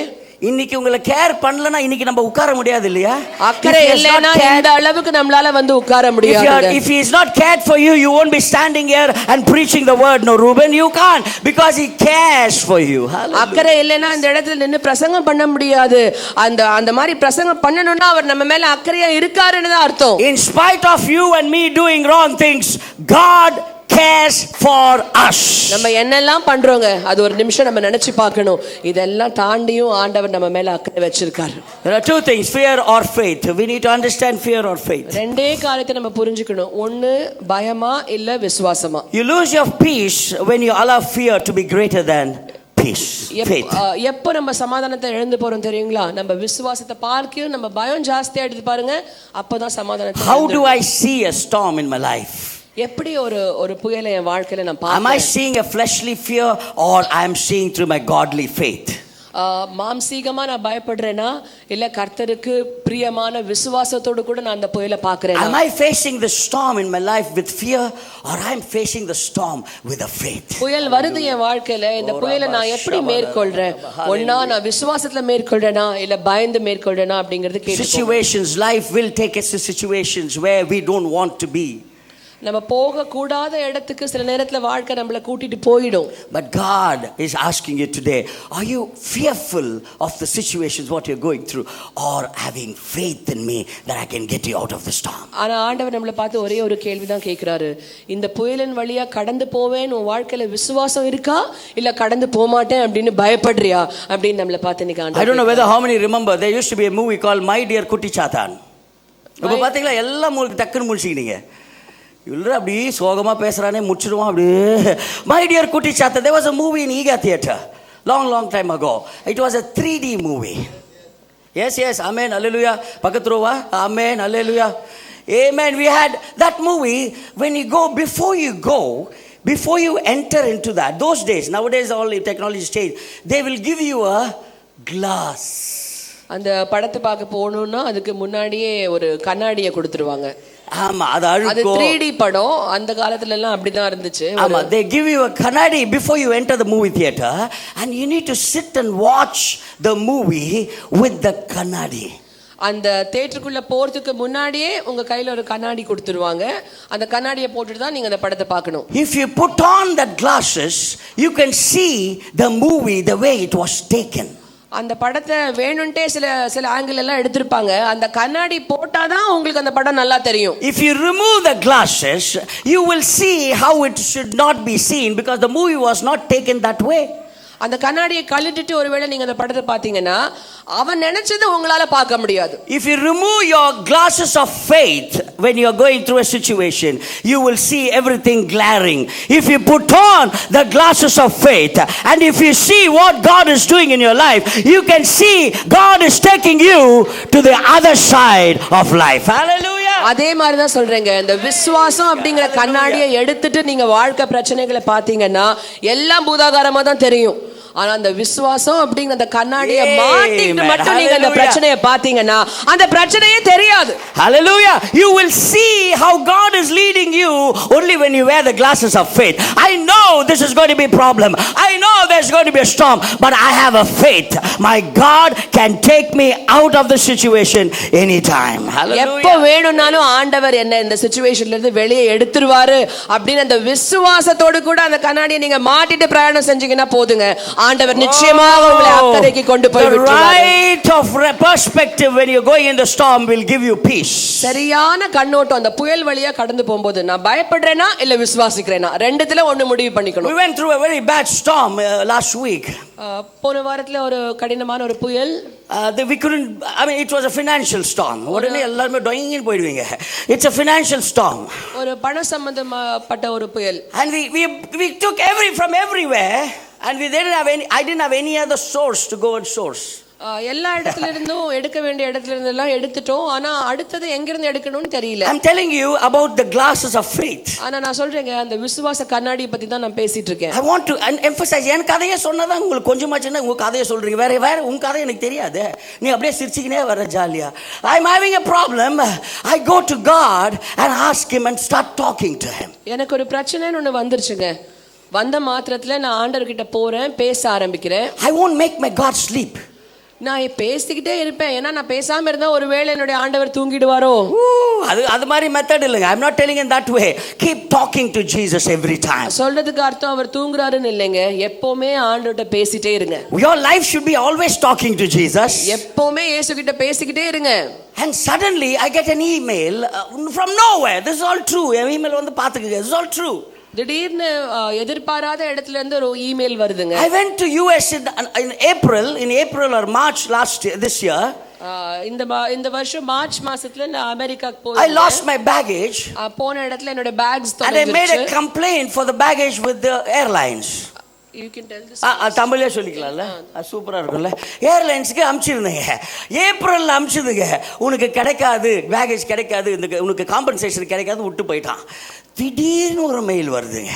இன்னைக்கு உங்களை கேர் பண்ணலனா இன்னைக்கு நம்ம உட்கார முடியாது இல்லையா? அக்கறை இல்லைனா இந்த அளவுக்கு நம்மளால வந்து உட்கார முடியாது. If he is not cared for you, you won't be standing here and preaching the word. No, Reuben, you can't, because he cares for you. அக்கறை இல்லைனா இந்த இடத்துல நின்னு பிரசங்கம் பண்ண முடியாது. அந்த மாதிரி பிரசங்கம் பண்ணனும்னா அவர் நம்ம மேல அக்கறையா இருக்காருன்னு தான் அர்த்தம். In spite of you and me doing wrong things, God cares for us. நம்ம என்னெல்லாம் பண்றோங்க, அது ஒரு நிமிஷம் நம்ம நினைச்சு பார்க்கணும். இதெல்லாம் தாண்டியும் ஆண்டவர் நம்ம மேல அக்கறை வச்சிருக்காரு. There are two things, fear or faith. We need to understand fear or faith. ரெண்டே காரியத்தை நம்ம புரிஞ்சுக்கணும். ஒன்னு பயமா இல்ல விசுவாசமா. You lose your peace when you allow fear to be greater than peace. Faith. எப்போ நம்ம சமாதானத்தை இழந்து போறோம் தெரியுங்களா? நம்ம விசுவாசத்தை பார்க்கையும் நம்ம பயம் ஜாஸ்தியா எடுத்து பாருங்க, அப்பதான் சமாதானத்தை. How do I see a storm in my life? எப்படி ஒரு புயலை என் வாழ்க்கையில நான் பார்க்கிறேன்? Am I seeing a fleshly fear or I am seeing through my godly faith? மாம்சீகமா நான் பயப்படுறேனா இல்ல கர்த்தருக்கு பிரியமான விசுவாசத்தோடு கூட நான் அந்த புயலை பார்க்கிறேனா? Am I facing the storm in my life with fear or I am facing the storm with a faith? புயல் வருது என் வாழ்க்கையில, இந்த புயலை நான் எப்படி மேற்கொள்றேன்? ஒண்ணா நான் விசுவாசத்துல மேற்கொள்றேனா இல்ல பயந்து மேற்கொள்றேனா அப்படிங்கிறது கேள்வி. Situations, life will take us to situations where we don't want to be. நம்ம போக கூடாத இடத்துக்கு சில நேரத்துல வாழ்க்கை நம்மள கூட்டிட்டு போயிடும். But God is asking you today, are you fearful of the situations what you're going through or having faith in me that I can get you out of the storm? ஆனா ஆண்டவர் நம்மள பார்த்து ஒரே ஒரு கேள்வி தான் கேக்குறாரு. இந்த புயலின் வழியா கடந்து போவேன் உன் வாழ்க்கையில விசுவாசம் இருக்கா இல்ல கடந்து போக மாட்டேன் அப்படின்னு பயப்படுறியா அப்படின்னு நம்மள பார்த்து இன்னைக்கு ஆண்டவர். I don't know whether how many remember there used to be a movie called My Dear Kutti Chatan. இப்ப பாத்தீங்களா எல்லாம் உங்களுக்கு டக்குன்னு முடிச்சிட்டீங்க. இவ்வளோ அப்படி சோகமாக பேசுகிறானே முடிச்சிடுவான் அப்படியே. மை டியர் குட்டி சாத்தா, there was a movie in Ega Theatre long time ago. It was a 3D movie. Yes, amen, hallelujah. பக்கத்துருவா, amen, hallelujah, amen. We had that movie. When you go, before you enter into that, those days, nowadays all the technology changed, they will give you a glass. அந்த படத்தை பார்க்க போகணும்னா அதுக்கு முன்னாடியே ஒரு கண்ணாடியை கொடுத்துருவாங்க. ஆமா, அது 3D படம். அந்த காலத்துல எல்லாம் அப்படிதான் இருந்துச்சு. ஆமா, they give you a kannadi before you enter the movie theater and you need to sit and watch the movie with the kannadi. அந்த தியேட்டருக்குள்ள போறதுக்கு முன்னாடியே உங்க கையில ஒரு கண்ணாடி கொடுத்துருவாங்க. அந்த கண்ணாடியை போட்டுட்டு தான் நீங்க அந்த படத்தை பார்க்கணும். If you put on that glasses, you can see the movie the way it was taken. அந்த படத்தை வேணும்ட்டே சில ஆங்கிள் எல்லாம் எடுத்திருப்பாங்க. அந்த கண்ணாடி போட்டாதான் உங்களுக்கு அந்த படம் நல்லா தெரியும். If you remove the glasses, you will see how it should not be seen because the movie was not taken that way. அந்த கண்ணாடியை கழட்டிட்டு ஒருவேளை நீங்க அந்த படத்தை பாத்தீங்கன்னா அவன் நினைச்சதை உங்களால பார்க்க முடியாது. If you remove your glasses of faith when you are going through a situation, you will see everything glaring. If you put on the glasses of faith and if you see what God is doing in your life, you can see God is taking you to the other side of life. Hallelujah. அதே மாதிரி தான் சொல்றேங்க. இந்த விசுவாசம் அப்படிங்கிற கண்ணாடியை எடுத்துட்டு நீங்க வாழ்க்கை பிரச்சனைகளை பாத்தீங்கன்னா எல்லாம் பூதாகாரமா தான் தெரியும். ஆனா அந்த விசுவாசம் அப்படிங்கிற அந்த கண்ணாடியை மாட்டிட்டு மட்டும் நீங்க அந்த பிரச்சனையை பாத்தீங்கன்னா அந்த பிரச்சனையே தெரியாது. Hallelujah. You will see how God is leading you only when you wear the glasses of faith. I know know this is going to be a problem. I know there's going to be a storm, but I have a faith. My God can take me out of the situation anytime. எப்ப Hallelujah. வேணும்னாலும் ஆண்டவர் என்ன இந்த சிச்சுவேஷன்ல இருந்து வெளியே எடுத்துருவாரு அப்படின்னு அந்த விசுவாசத்தோடு கூட அந்த கண்ணாடியை நீங்க மாட்டிட்டு பிரயாணம் செஞ்சீங்கன்னா போதுங்க, ஆண்டவர் நிச்சயமாக உங்களை அக்கறைக்கு கொண்டு போய் The விட்டுருவாரு. right of perspective when you're going in the storm will give you peace. சரியான கண்ணோட்டம் அந்த புயல் வழியா கடந்து போகும்போது நான் பயப்படுறேனா இல்ல விசுவாசிக்கிறேனா ரெண்டுத்துல ஒண்ணு முடிவு We பண்ணிக்கணும். went through a very bad storm last week. போன வாரத்துல ஒரு கடினமான ஒரு புயல். We couldn't, I mean, it was a financial storm. உடனே எல்லாரும் டொயின்னு போயிடுவீங்க. It's a financial storm. ஒரு பண சம்பந்தப்பட்ட ஒரு புயல். And we took from everywhere, and I didn't have any other source to go and source. எல்லா இடத்துல இருந்தும் எடுக்க வேண்டிய இடத்துல இருந்து எல்லாம் எடுத்துட்டோம். ஆனா அடுத்தது எங்க இருந்து எடுக்கணும்னு தெரியல. I'm telling you about the glasses of faith. ஆனா நான் சொல்றேங்க அந்த விசுவாச கண்ணாடி பத்தி தான் நான் பேசிட்டு இருக்கேன். I want to emphasize, என் கதையை சொன்னதா உங்களுக்கு கொஞ்சமாச்சுன்னா உங்க கதையை சொல்றீங்க, வேற உங்க கதை எனக்கு தெரியாது, நீ அப்படியே சிரிச்சுக்கினே வர ஜாலியா. I'm having a problem. I go to God and ask him and start talking to him. எனக்கு ஒரு பிரச்சனைன்னு ஒண்ணு வந்துருச்சுங்க. வந்த மாத்திரத்துல நான் ஆண்டவர்கிட்ட போறேன், பேச ஆரம்பிக்கிறேன். I won't make my God sleep. நான் பேசிக்கிட்டே இருப்பேன். ஏன்னா நான் பேசாம இருந்தா ஒருவேளை என்னுடைய ஆண்டவர் தூங்கிடுவாரோ. அது மாதிரி மெத்தட் இல்லைங்க. I'm not telling in that way. Keep talking to Jesus every time. சொல்றதுக்கு அர்த்தம் அவர் தூங்குறாருன்னு இல்லைங்க. எப்பவுமே ஆண்டவர்கிட்ட பேசிட்டே இருங்க. Your life should be always talking to Jesus. எப்பவுமே இயேசு கிட்ட பேசிக்கிட்டே இருங்க. And suddenly I get an email from nowhere. This is all true. N email வந்து பாத்துக்கங்க. This is all true. திடீர்னு எதிர்பாராத இடத்துல இருந்து ஒரு இமெயில் வருதுங்க. I went to US in April or March this year. இந்த வருஷம் மார்ச் மாசத்துல நான் அமெரிக்காக்கு போய் I lost my baggage. போன இடத்துல என்னோட packs and I made a complaint for the baggage with the airlines. You can tell this. தமிழ்ல சொல்லிக்கலாம்ல, சூப்பரா இருக்கும்ல. ஏர்லைன்ஸ்க்கு அனுப்பிச்சிருந்தேங்க, ஏப்ரல்ல அனுப்பிச்சதுங்க. உனக்கு கிடைக்காது, பேகேஜ் கிடைக்காது, உனக்கு காம்பன்சேஷன் கிடைக்காது விட்டு போயிட்டான். திடீர்னு ஒரு மெயில் வருதுங்க,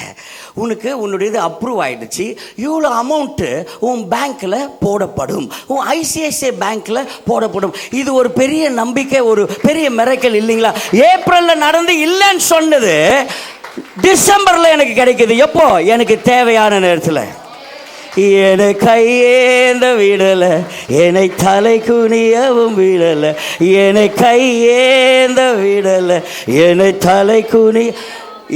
உனக்கு உன்னுடைய இது அப்ரூவ் ஆயிடுச்சு, இவ்வளோ அமௌண்ட்டு உன் பேங்க்கில் போடப்படும், உன் ஐசிஐசிஐ பேங்க்கில் போடப்படும். இது ஒரு பெரிய நம்பிக்கை, ஒரு பெரிய மிரக்கல் இல்லைங்களா? ஏப்ரலில் நடந்து இல்லைன்னு சொன்னது டிசம்பரில் எனக்கு கிடைக்குது. எப்போ? எனக்கு தேவையான நேரத்தில். என்னை கையேந்த விடல, என்னை தலை குனியவும் விடல, என்னை கையேந்த விடல, என்னை தலை குனி.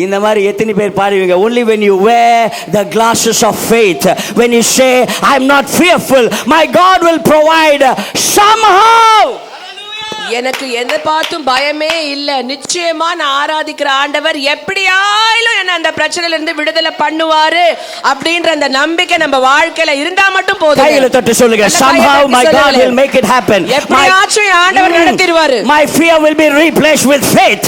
இந்த மாதிரி எத்தனை பேர் பாடுவீங்க? Only when you wear the glasses of faith, when you say I'm not fearful, my God will provide somehow. எனக்கு எதை பார்த்தும் பயமே இல்ல, நிச்சயமா நான் ஆராதிக்கிற ஆண்டவர் எப்படியாயிலும் என்ன அந்த பிரச்சனையில இருந்து விடுதலை பண்ணுவாரு அப்படின்ற அந்த நம்பிக்கை நம்ம வாழ்க்கையில இருந்தா மட்டும் போதும். கையில தொட்டு சொல்லுங்க, somehow my God will make it happen. எப்படியாச்சும் ஆண்டவர் நடத்திடுவாரு. My fear will be replaced with faith.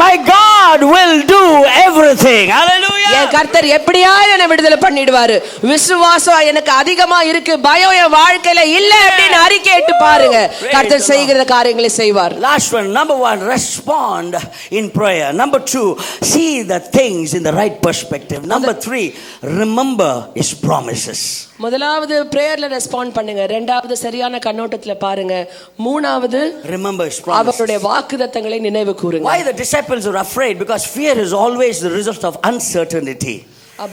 My God will do everything. Hallelujah. என் கர்த்தர் எப்படியாவது என்னை விடுதலை பண்ணிடுவாரு. விசுவாசம் எனக்கு அதிகமா இருக்கு, பயம் என் வாழ்க்கையில இல்ல அப்படின்னு அறிக்கையிட்டு பாருங்க, கர்த்தர் செய்கிற காரியங்களை செய்வார். Last one, number 1, respond in prayer. Number 2, see the things in the right perspective. Number 3, remember his promises. முதலாவது பிரேயர்ல ரெஸ்பாண்ட் பண்ணுங்க, இரண்டாவது சரியான கண்ணோட்டத்துல பாருங்க, மூணாவது remember his promises. அவருடைய வாக்குத்தத்தங்களை நினைவு கூறுங்க. Why the disciples are afraid? Because fear is always the result of uncertainty.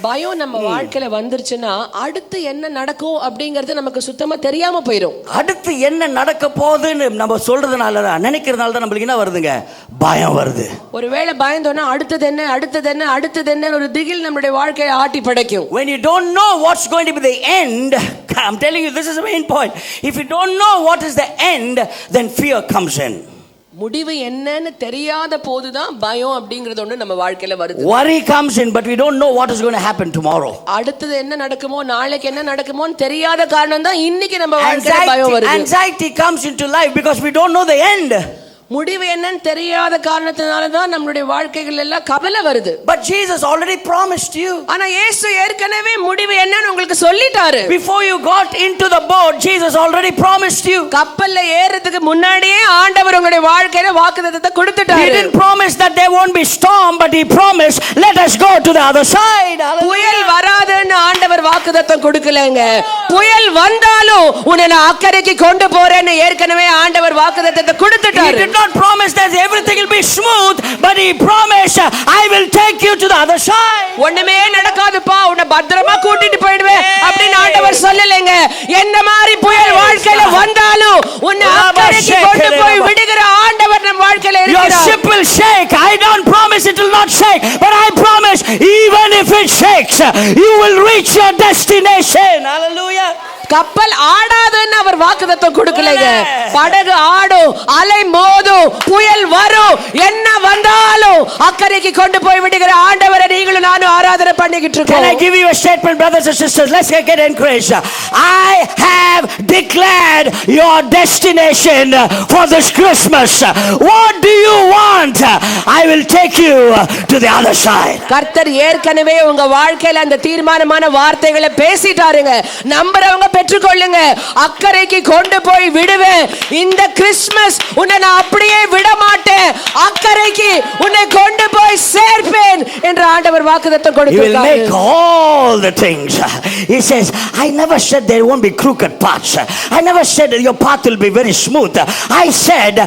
பயம் நம்ம வாழ்க்கையில வந்துருச்சுன்னா அடுத்து என்ன நடக்கும் அப்படிங்கிறது நமக்கு சுத்தமா தெரியாம போயிடும். அடுத்து என்ன நடக்க போகுதுன்னு நம்ம சொல்றதுனால தான், நினைக்கிறதுனால தான் நம்மளுக்கு என்ன வருதுங்க? பயம் வருது. ஒருவேளை பயந்தோன்னா அடுத்தது என்ன அடுத்தது என்ன அடுத்தது என்ன ஒரு திகில் நம்மளுடைய வாழ்க்கையை ஆட்டி படைக்கும். When you don't know what's going to be the end, I'm telling you, this is the main point. If you don't know what is the end, then fear comes in. முடிவு என்னன்னு தெரியாத போதுதான் பயம் அப்படிங்கறது ஒண்ணு நம்ம வாழ்க்கையில வருது. Worry comes in, but we don't know what is going to happen tomorrow. அடுத்து என்ன நடக்குமோ, நாளைக்கு என்ன நடக்குமோன்னு தெரியாத காரணம் தான் இன்னைக்கு நம்ம வாழ்க்கையில பயம் வருது. Anxiety comes into life because we don't know the end. முடிவு என்னன்னு தெரியாத காரணத்தினால தான் நம்மளுடைய வாழ்க்கைகள் எல்லாம் கவலை வருது. But Jesus already promised you. ஆனா இயேசு ஏற்கனவே முடிவு என்னன்னு உங்களுக்கு சொல்லிட்டாரு. Before you got into the boat, Jesus already promised you. கப்பல்ல ஏறதுக்கு முன்னாடியே ஆண்டவர் உங்களுடைய வாழ்க்கையில வாக்குத்தத்தத்தை கொடுத்துட்டாரு. He didn't promise that there won't be storm, but he promised let us go to the other side. புயல் வராதுன்னு ஆண்டவர் வாக்குத்தத்தம் கொடுக்கலங்க. புயல் வந்தாலும் உன்னை நான் அக்கறைக்கு கொண்டு போறேன்னு ஏற்கனவே ஆண்டவர் வாக்குத்தத்தத்தை கொடுத்துட்டாரு. not promise that everything will be smooth, but he promised, I will take you to the other side. ஒண்ணுமே நடக்காதுப்பா, உன்னை பத்திரமா கூட்டிட்டு போயிடுவேன் அப்படின்னு ஆண்டவர் சொல்லலைங்க. என்ன மாதிரி புயல் வாழ்க்கையில வந்தாலும் உன்னை அக்கறைக்கு கொண்டு போய் விடுகிற ஆண்டவர் நம் வாழ்க்கையில இருக்கிறார். Your ship will shake. I don't promise it will not shake, but I promise even if it shakes, you will reach your destination. Hallelujah. கப்பல் ஆடாதுன்னு அவர் வாக்குத்தத்தம் கொடுக்கலைங்க. படகு ஆடும், அலை மோதும், புயல் வரும், என்ன வந்தாலும் அக்கறைக்கு கொண்டு போய் விடுகிற ஆண்டவரை நீங்களும் நானும் ஆராதனை பண்ணிக்கிட்டு இருக்கோம். Can I give you a statement, brothers and sisters? Let's get encouraged. I have declared your destination for this Christmas. What do you want? I will take you to the other side. கர்த்தர் ஏற்கனவே உங்க வாழ்க்கையில அந்த தீர்மானமான வார்த்தைகளை பேசிட்டாருங்க. நம்புறவங்க பெற்றுக்கொள்ளுங்க. அக்கறைக்கு கொண்டு போய் விடுவேன். இந்த கிறிஸ்மஸ் உன்னை நான் அப்படியே விட மாட்டேன். அக்கறைக்கு உன்னை கொண்டு போய் சேர்ப்பேன் என்று ஆண்டவர் வாக்குத்தத்தம் கொடுத்திருக்கார். He will make all the things. He says, I never said there won't be crooked paths. I never said that your path will be very smooth. I said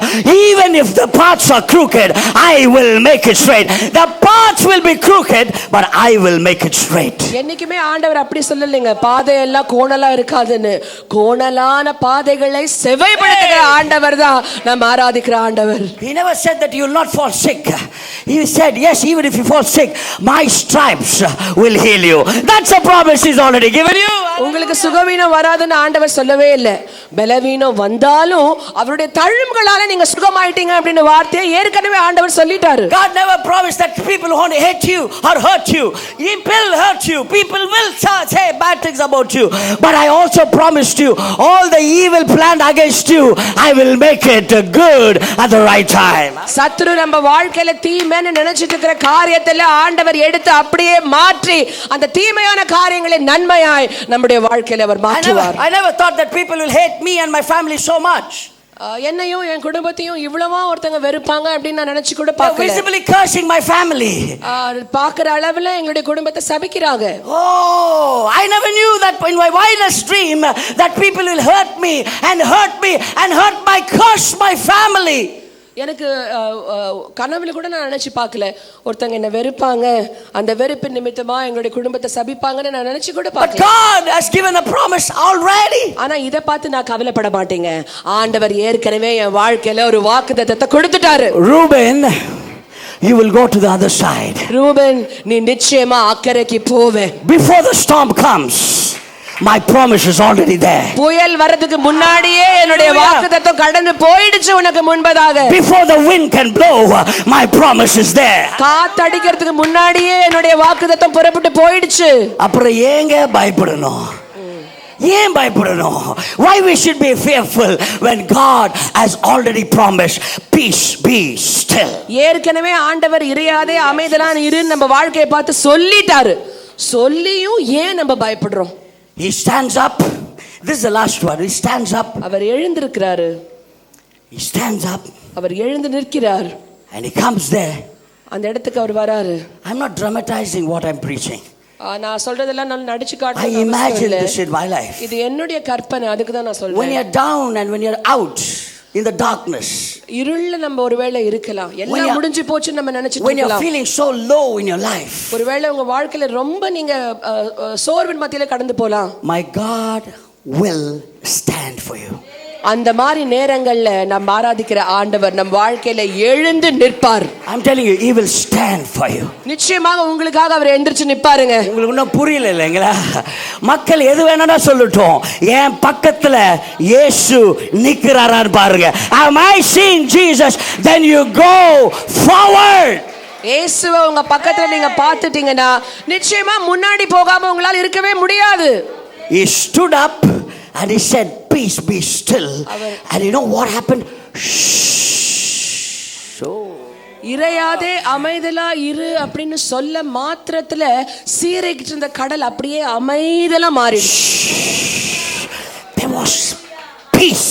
even if the paths are crooked, I will make it straight. The paths will be crooked, but I will make it straight. என்னைக்குமே ஆண்டவர் அப்படி சொல்லலைங்க. பாதை எல்லாம் கோணலா இருக்காதுன்னு. கோணலான பாதைகளை செவைப்படுத்துகிற ஆண்டவர் தான் நாம் ஆராதிக்கிற ஆண்டவர். He never said that you will not fall sick. He said, yes, even if you fall sick, my stripes will heal you. That's a promise he's already given you. உங்களுக்கு சுகவீனம் வராதுன்னு ஆண்டவர் சொல்லவே இல்லை. பலவீனம் வந்தாலும் அவருடைய தழும்புகளால நீங்க சுகமாயிட்டீங்க அப்படின்னு வார்த்தையை ஏற்கனவே ஆண்டவர் சொல்லிட்டாரு. God never promised that people won't hate you or hurt you. He will hurt you. People will say bad things about you. But I also promised you all the evil planned against you, I will make it good at the right time. சத்துரு நம்ம வாழ்க்கையில தீமைன்னு நினைச்சிட்டு இருக்கிற காரியத்துல ஆண்டவர் எடுத்து அப்படியே மாற்றி அந்த தீமையான காரியங்களை நன்மையாய் நம்முடைய வாழ்க்கையில அவர் மாற்றுவார். I never thought that people will hate me and my family so much. என்னையும் என் குடும்பத்தையும் இவ்வளவா ஒருத்தங்க வெறுப்பாங்க அப்படின்னு நான் நினைச்சு கூட பார்க்கல. Visibly cursing my family. பார்க்குற அளவுல எங்களுடைய குடும்பத்தை சபிக்கிறாங்க. Oh, I never knew that in my wildest dream that people will hurt me and curse my family. எனக்கு கனவுல கூட நான் நினைச்சு பார்க்கல ஒருத்தங்க என்ன வெறுப்பாங்க, அந்த வெறுப்பு நிமித்தமா எங்களுடைய குடும்பத்தை சபிப்பாங்கன்னு நான் நினைச்சு கூட பார்க்கல. But God has given a promise already. ஆனா இத பார்த்து நான் கவலைப்பட மாட்டேங்க. ஆண்டவர் ஏற்கனவே என் வாழ்க்கையில ஒரு வாக்குத்தத்தத்தை கொடுத்துட்டாரு. Reuben, you will go to the other side. Ruban, நீ நிச்சயமா அக்கறைக்கு போவே. Before the storm comes, my promise is already there. புயல் வரதுக்கு முன்னாடியே என்னுடைய வாக்குத்தத்தம் கடந்து போயிடுச்சு உனக்கு முன்பதாக. Before the wind can blow, my promise is there. காத்தடிக்கிறதுக்கு முன்னாடியே என்னுடைய வாக்குத்தத்தம் புறப்பட்டு போயிடுச்சு. அப்புறம் ஏங்க பயப்படணும்? ஏன் பயப்படணும்? Why we should be fearful when God has already promised peace, be still. ஏற்கனவே ஆண்டவர் இறையாதே அமைதலான இரு நம்ம வாழ்க்கையை பார்த்து சொல்லிட்டாரு. சொல்லியும் ஏன் நம்ம பயப்படுறோம்? He stands up. This is the last one. He stands up. Our எழுந்திருக்கிறாரு. He stands up. அவர் எழுந்து நிற்கிறார். And he comes there. அந்த இடத்துக்கு அவர் வராரு. I'm not dramatizing what I'm preaching. நான் சொல்றதெல்லாம் நான் நடிச்சு காட்டுறேன். I imagine this in my life. இது என்னுடைய கற்பனை, அதுக்கு தான் நான் சொல்றேன். When you're down and when you're out in the darkness, இருள்ல நம்ம ஒருவேளை இருக்கலாம், எல்லாம் முடிஞ்சு போச்சு நம்ம நினைச்சிட்டு when you're feeling so low in your life, ஒருவேளை உங்க வாழ்க்கையில ரொம்ப நீங்க சோர்வின் மத்தியில கடந்து போலாம். my God will stand for you. அந்த மாதிரி நேரங்கள்ல நம்ம ஆராதிக்கிற ஆண்டவர் நம் வாழ்க்கையில எழுந்து நிற்பார். I'm telling you, he will stand for you. நிச்சயமாக உங்களுக்காக அவர் எந்திரிச்சு நிப்பாருங்க. உங்களுக்கு இன்னும் புரியல இல்லைங்களா? மக்கள் எது வேணா சொல்லட்டும், என் பக்கத்துல இயேசு நிக்கிறாரான்னு பாருங்க. Am I seeing Jesus? Then you go forward. இயேசுவை உங்க பக்கத்துல நீங்க பார்த்துட்டீங்கன்னா நிச்சயமா முன்னாடி போகாம உங்களால இருக்கவே முடியாது. He stood up and he said, peace, be still. And you know what happened? So இறையாதே அமைதலா இரு அப்படின்னு சொல்ல மாத்திரத்துல சீரைக்கிட்டு இருந்த கடல் அப்படியே அமைதலா மாறிடுச்சு. There was peace.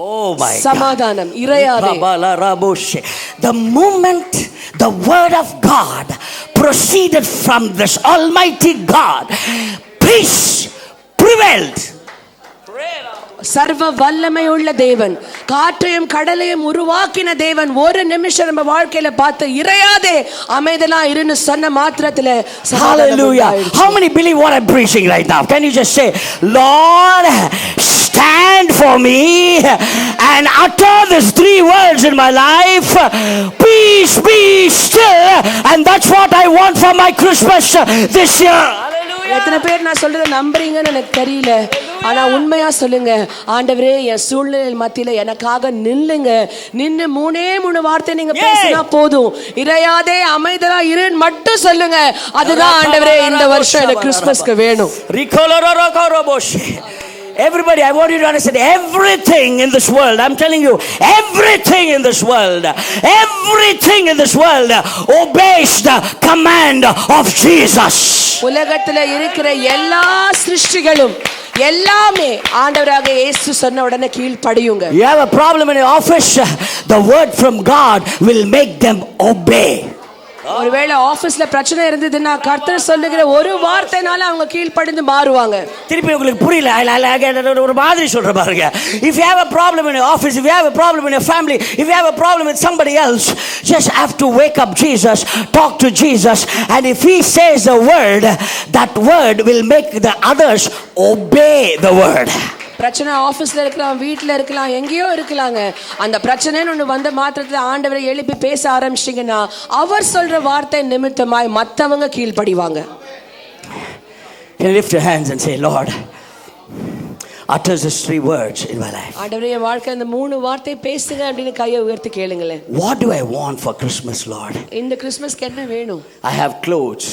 Oh my God. சமாதானம், இறையாதே. The moment the word of God proceeded from this almighty God, peace prevailed. சர்வ வல்லமை உள்ள தேவன், காற்றையும் கடலையும் உருவாக்கின தேவன் ஒரு நிமிஷம் நம்ம வாழ்க்கையில பார்த்து இறையாதே அமைதலா இருன்னு சொன்ன மாத்திரத்துல Hallelujah. How many believe what I'm preaching right now? Can you just say, Lord, stand for me and utter these 3 words in my life. Peace be still. And that's what I want for my Christmas this year. எத்தனை பேர் நான் சொல்றதை நம்புறீங்கன்னு எனக்கு தெரியல. ஆனா உண்மையா சொல்லுங்க, ஆண்டவரே என் சூழ்நிலை மத்தியில எனக்காக நில்லுங்க. நின்னு 3 வார்த்தை நீங்க பேசினா போதும். இறையாதே அமைதலா இருன்னு மட்டும் சொல்லுங்க. அதுதான் ஆண்டவரே இந்த வருஷம் எனக்கு கிறிஸ்மஸ்க்கு வேணும். Everybody, I want you to understand, everything in this world, I'm telling you, everything in this world obeys the command of Jesus. உலகத்துல இருக்கிற எல்லா சிருஷ்டிகளும் எல்லாமே ஆண்டவராக இயேசு சொன்ன உடனே கீழ்ப்படியுங்க. You have a problem in your office, the word from God will make them obey. ஒருவேளை ஆபீஸ்ல பிரச்சனை இருந்ததுன்னா கர்த்தர் சொல்லுகிற ஒரு வார்த்தைனால அவங்க கீழ்ப்படிந்து மாறுவாங்க. திருப்பி உங்களுக்கு புரியல ஒரு மாதிரி சொல்ற பாருங்க. If you have a problem in your office, if you have a problem in your family, if you have a problem with somebody else, just have to wake up Jesus, talk to Jesus, and if he says a word, that word will make the others obey the word. பிரச்சனை ஆபீஸ்ல இருக்கலாம், வீட்டுல இருக்கலாம், எங்கேயோ இருக்கலாங்க. அந்த பிரச்சனைன்னு ஒண்ணு வந்த மாத்திரத்துல ஆண்டவரை எழுப்பி பேச ஆரம்பிச்சிட்டீங்கன்னா அவர் சொல்ற வார்த்தை நிமித்தமாய் மத்தவங்க கீழ்ப்படிவாங்க. Can you lift your hands and say, Lord, utter these 3 words in my life. ஆண்டவரே என் வாழ்க்கையில இந்த 3 வார்த்தை பேசுங்க அப்படின்னு கையை உயர்த்தி கேளுங்களேன். What do I want for Christmas, Lord? இந்த கிறிஸ்மஸ்க்கு என்ன வேணும்? I have clothes,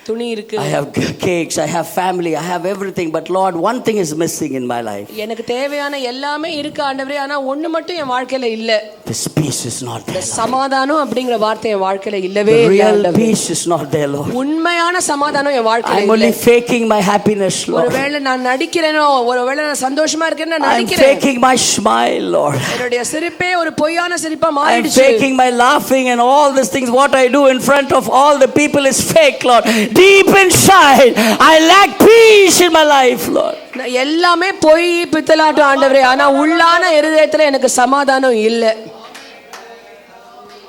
துணி இருக்கு, I have cakes, I have family, I have everything, but Lord, one thing is missing in my life. எனக்கு தேவையான எல்லாமே இருக்கு ஆண்டவரே, ஆனா ஒண்ணு மட்டும் என் வாழ்க்கையில இல்ல. This peace is not there. சமாதானம் அப்படிங்கிற வார்த்தை என் வாழ்க்கையில இல்லவே இல்ல. இல்ல. Real peace is not there, Lord. உண்மையான சமாதானம் என் வாழ்க்கையில இல்ல. I'm only faking my happiness, Lord. ஒருவேளை நான் நடிக்கிறேனோ, ஒருவேளை நான் சந்தோஷமா இருக்கேன்னு நான் நடிக்கிறேன். I'm faking my smile, Lord. என்னுடைய சிரிப்பே ஒரு பொய்யான சிரிப்பா I'm மாறிடுச்சு. faking my laughing and all these things. What I do in front of all the people is fake, Lord. Deep inside, I lack peace in my life, Lord. எல்லாமே பொய் பித்தலாட்டம் ஆண்டவரே, ஆனா உள்ளான இருதயத்துல எனக்கு சமாதானம் இல்ல.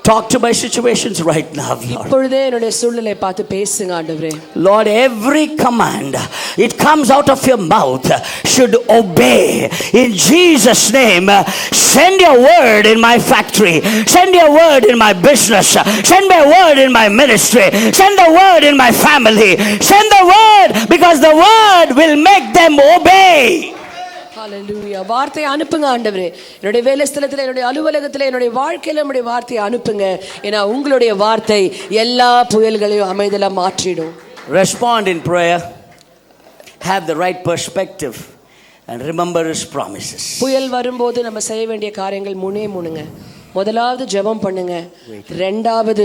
Talk to my situations right now, Lord. இப்பொழுதே என்னுடைய சூழ்நிலையை பார்த்து பேசுங்க ஆண்டவரே. Lord, every command it comes out of your mouth should obey. In Jesus' name, send your word in my factory, send your word in my business, send your word in my ministry, send the word in my family, send the word, because the word will make them obey. ஹalleluya. வார்த்தையை அனுப்புங்க ஆண்டவரே. என்னுடைய வேலை ஸ்தலத்துல, என்னுடைய அலுவலகத்துல, என்னுடைய வாழ்க்கையில உம்முடைய வார்த்தையை அனுப்புங்க. ஏன்னா உங்களுடைய வார்த்தை எல்லா புயல்களையும் அமைதலா மாற்றிடும். Respond in prayer, have the right perspective, and remember his promises. புயல் வரும்போது நம்ம செய்ய வேண்டிய காரியங்கள் மூணுங்க. முதலாவது ஜெபம் பண்ணுங்க. ரெண்டாவது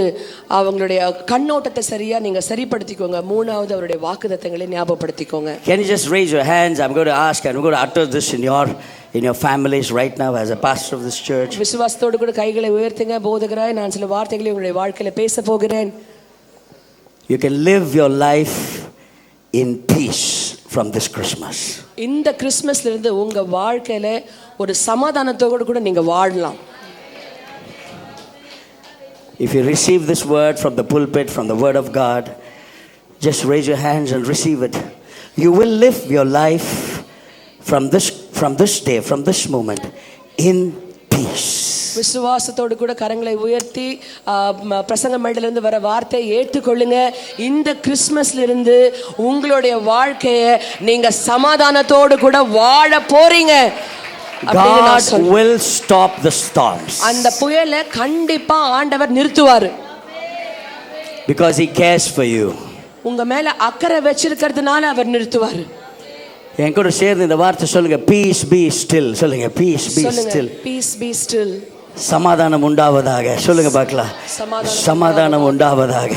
அவங்களுடைய கண்ணோட்டத்தை சரியா நீங்க சரிப்படுத்திக்கோங்க. மூணாவது அவருடைய வாக்குத்தத்தங்களை ஞாபகப்படுத்திக்கோங்க. Can you just raise your hands? I'm going to ask, and I'm going to utter this in your families right now as a pastor of this church. விசுவாசத்தோடு கூட கைகளை உயர்த்துங்க. போதகராய் நான் சில வார்த்தைகளை உங்களுடைய வாழ்க்கையில பேச போகிறேன். You can live your life in peace from this Christmas. இந்த கிறிஸ்மஸ்ல இருந்து உங்க வாழ்க்கையில ஒரு சமாதானத்தோடு கூட நீங்க வாழலாம். If you receive this word from the pulpit, from the word of God, just raise your hands and receive it. You will live your life from this day, from this moment, in peace. விசுவாசத்தோடு கூட கரங்களை உயர்த்தி பிரசங்க மேடையிலிருந்து வர வார்த்தையை ஏற்றுக்கொள்ளுங்க. இந்த கிறிஸ்மஸ்ல இருந்து உங்களுடைய வாழ்க்கையை நீங்க சமாதானத்தோடு கூட வாழ போறீங்க. God will stop the storms. அந்த புயலை கண்டிப்பா ஆண்டவர் நிறுத்துவார். Because he cares for you. உங்க மேல அக்கறை வச்சிருக்கிறதுனால அவர் நிறுத்துவார். என் கூட சேர்ந்து இந்த வார்த்தை சொல்லுங்க, peace be still. சொல்லுங்க, peace be still. Peace be still. சமாதானம் உண்டாவதாக. சொல்லுங்க பார்க்கலாம். சமாதானம் உண்டாவதாக.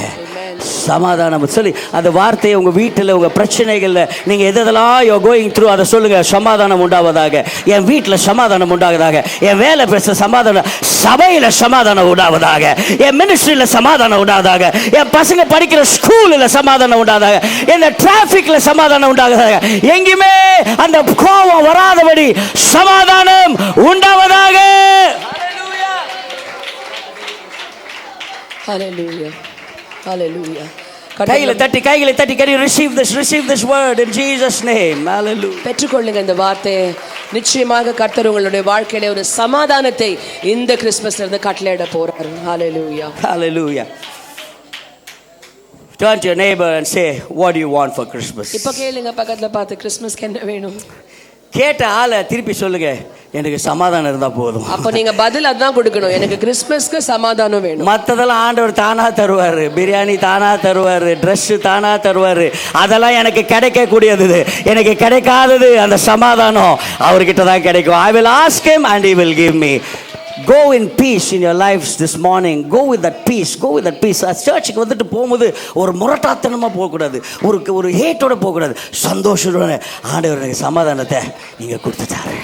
சமாதானம் சொல்லி அந்த வார்த்தையை உங்கள் வீட்டில் உங்கள் பிரச்சனைகளில் நீங்கள் எதெல்லாம் யோ கோயிங் த்ரூ அதை சொல்லுங்கள். சமாதானம் உண்டாவதாக, என் வீட்டில் சமாதானம் உண்டாவதாக, என் வேலை பேச சமாதானம், சபையில் சமாதானம் உண்டாவதாக, என் மினிஸ்ட்ரியில் சமாதானம் உண்டாவதாக, என் பசங்க படிக்கிற ஸ்கூலில் சமாதானம் உண்டாவதாக, இந்த டிராஃபிக்கில் சமாதானம் உண்டாவதாக, எங்கேயுமே அந்த கோபம் வராதபடி சமாதானம் உண்டாவதாக. Hallelujah. Hallelujah. கைகளை தட்டி can you receive this word in Jesus name. Hallelujah. பெற்றுக்கொள்ளுங்க இந்த வார்த்தையை. நிச்சயமாக கர்த்தர் உங்களுடைய வாழ்க்கையில ஒரு சமாதானத்தை இந்த கிறிஸ்மஸ்ல இருந்து கட்டளையிட போறார். Hallelujah. Hallelujah. Turn to your neighbor and say, what do you want for Christmas? இப்ப கேளுங்க பக்கத்துல பார்த்து கிறிஸ்மஸ்க்கு என்ன வேணும். கேட்ட ஆளை திருப்பி சொல்லுங்க, எனக்கு சமாதானம் இருந்தா போதும். அப்ப நீங்க பதில் அதான் கொடுக்கணும், எனக்கு கிறிஸ்மஸ்க்கு சமாதானம் வேணும். மற்றதெல்லாம் ஆண்டவர் தானா தருவாரு, பிரியாணி தானா தருவாரு, ட்ரெஸ் தானா தருவாரு, அதெல்லாம் எனக்கு கிடைக்கக்கூடியது. எனக்கு கிடைக்காதது அந்த சமாதானம் அவர்கிட்ட தான் கிடைக்கும். I will ask him and he will give me. Go in peace in your lives this morning. Go with that peace. Go with that peace. சர்ச்சுக்கு வந்துட்டு போகும்போது ஒரு முரட்டாத்தனமாக போகக்கூடாது, ஒரு ஹேட்டோட போகக்கூடாது. சந்தோஷத்தோட ஆண்டவர் எனக்கு சமாதானத்தை நீங்கள் கொடுத்துட்டாரு.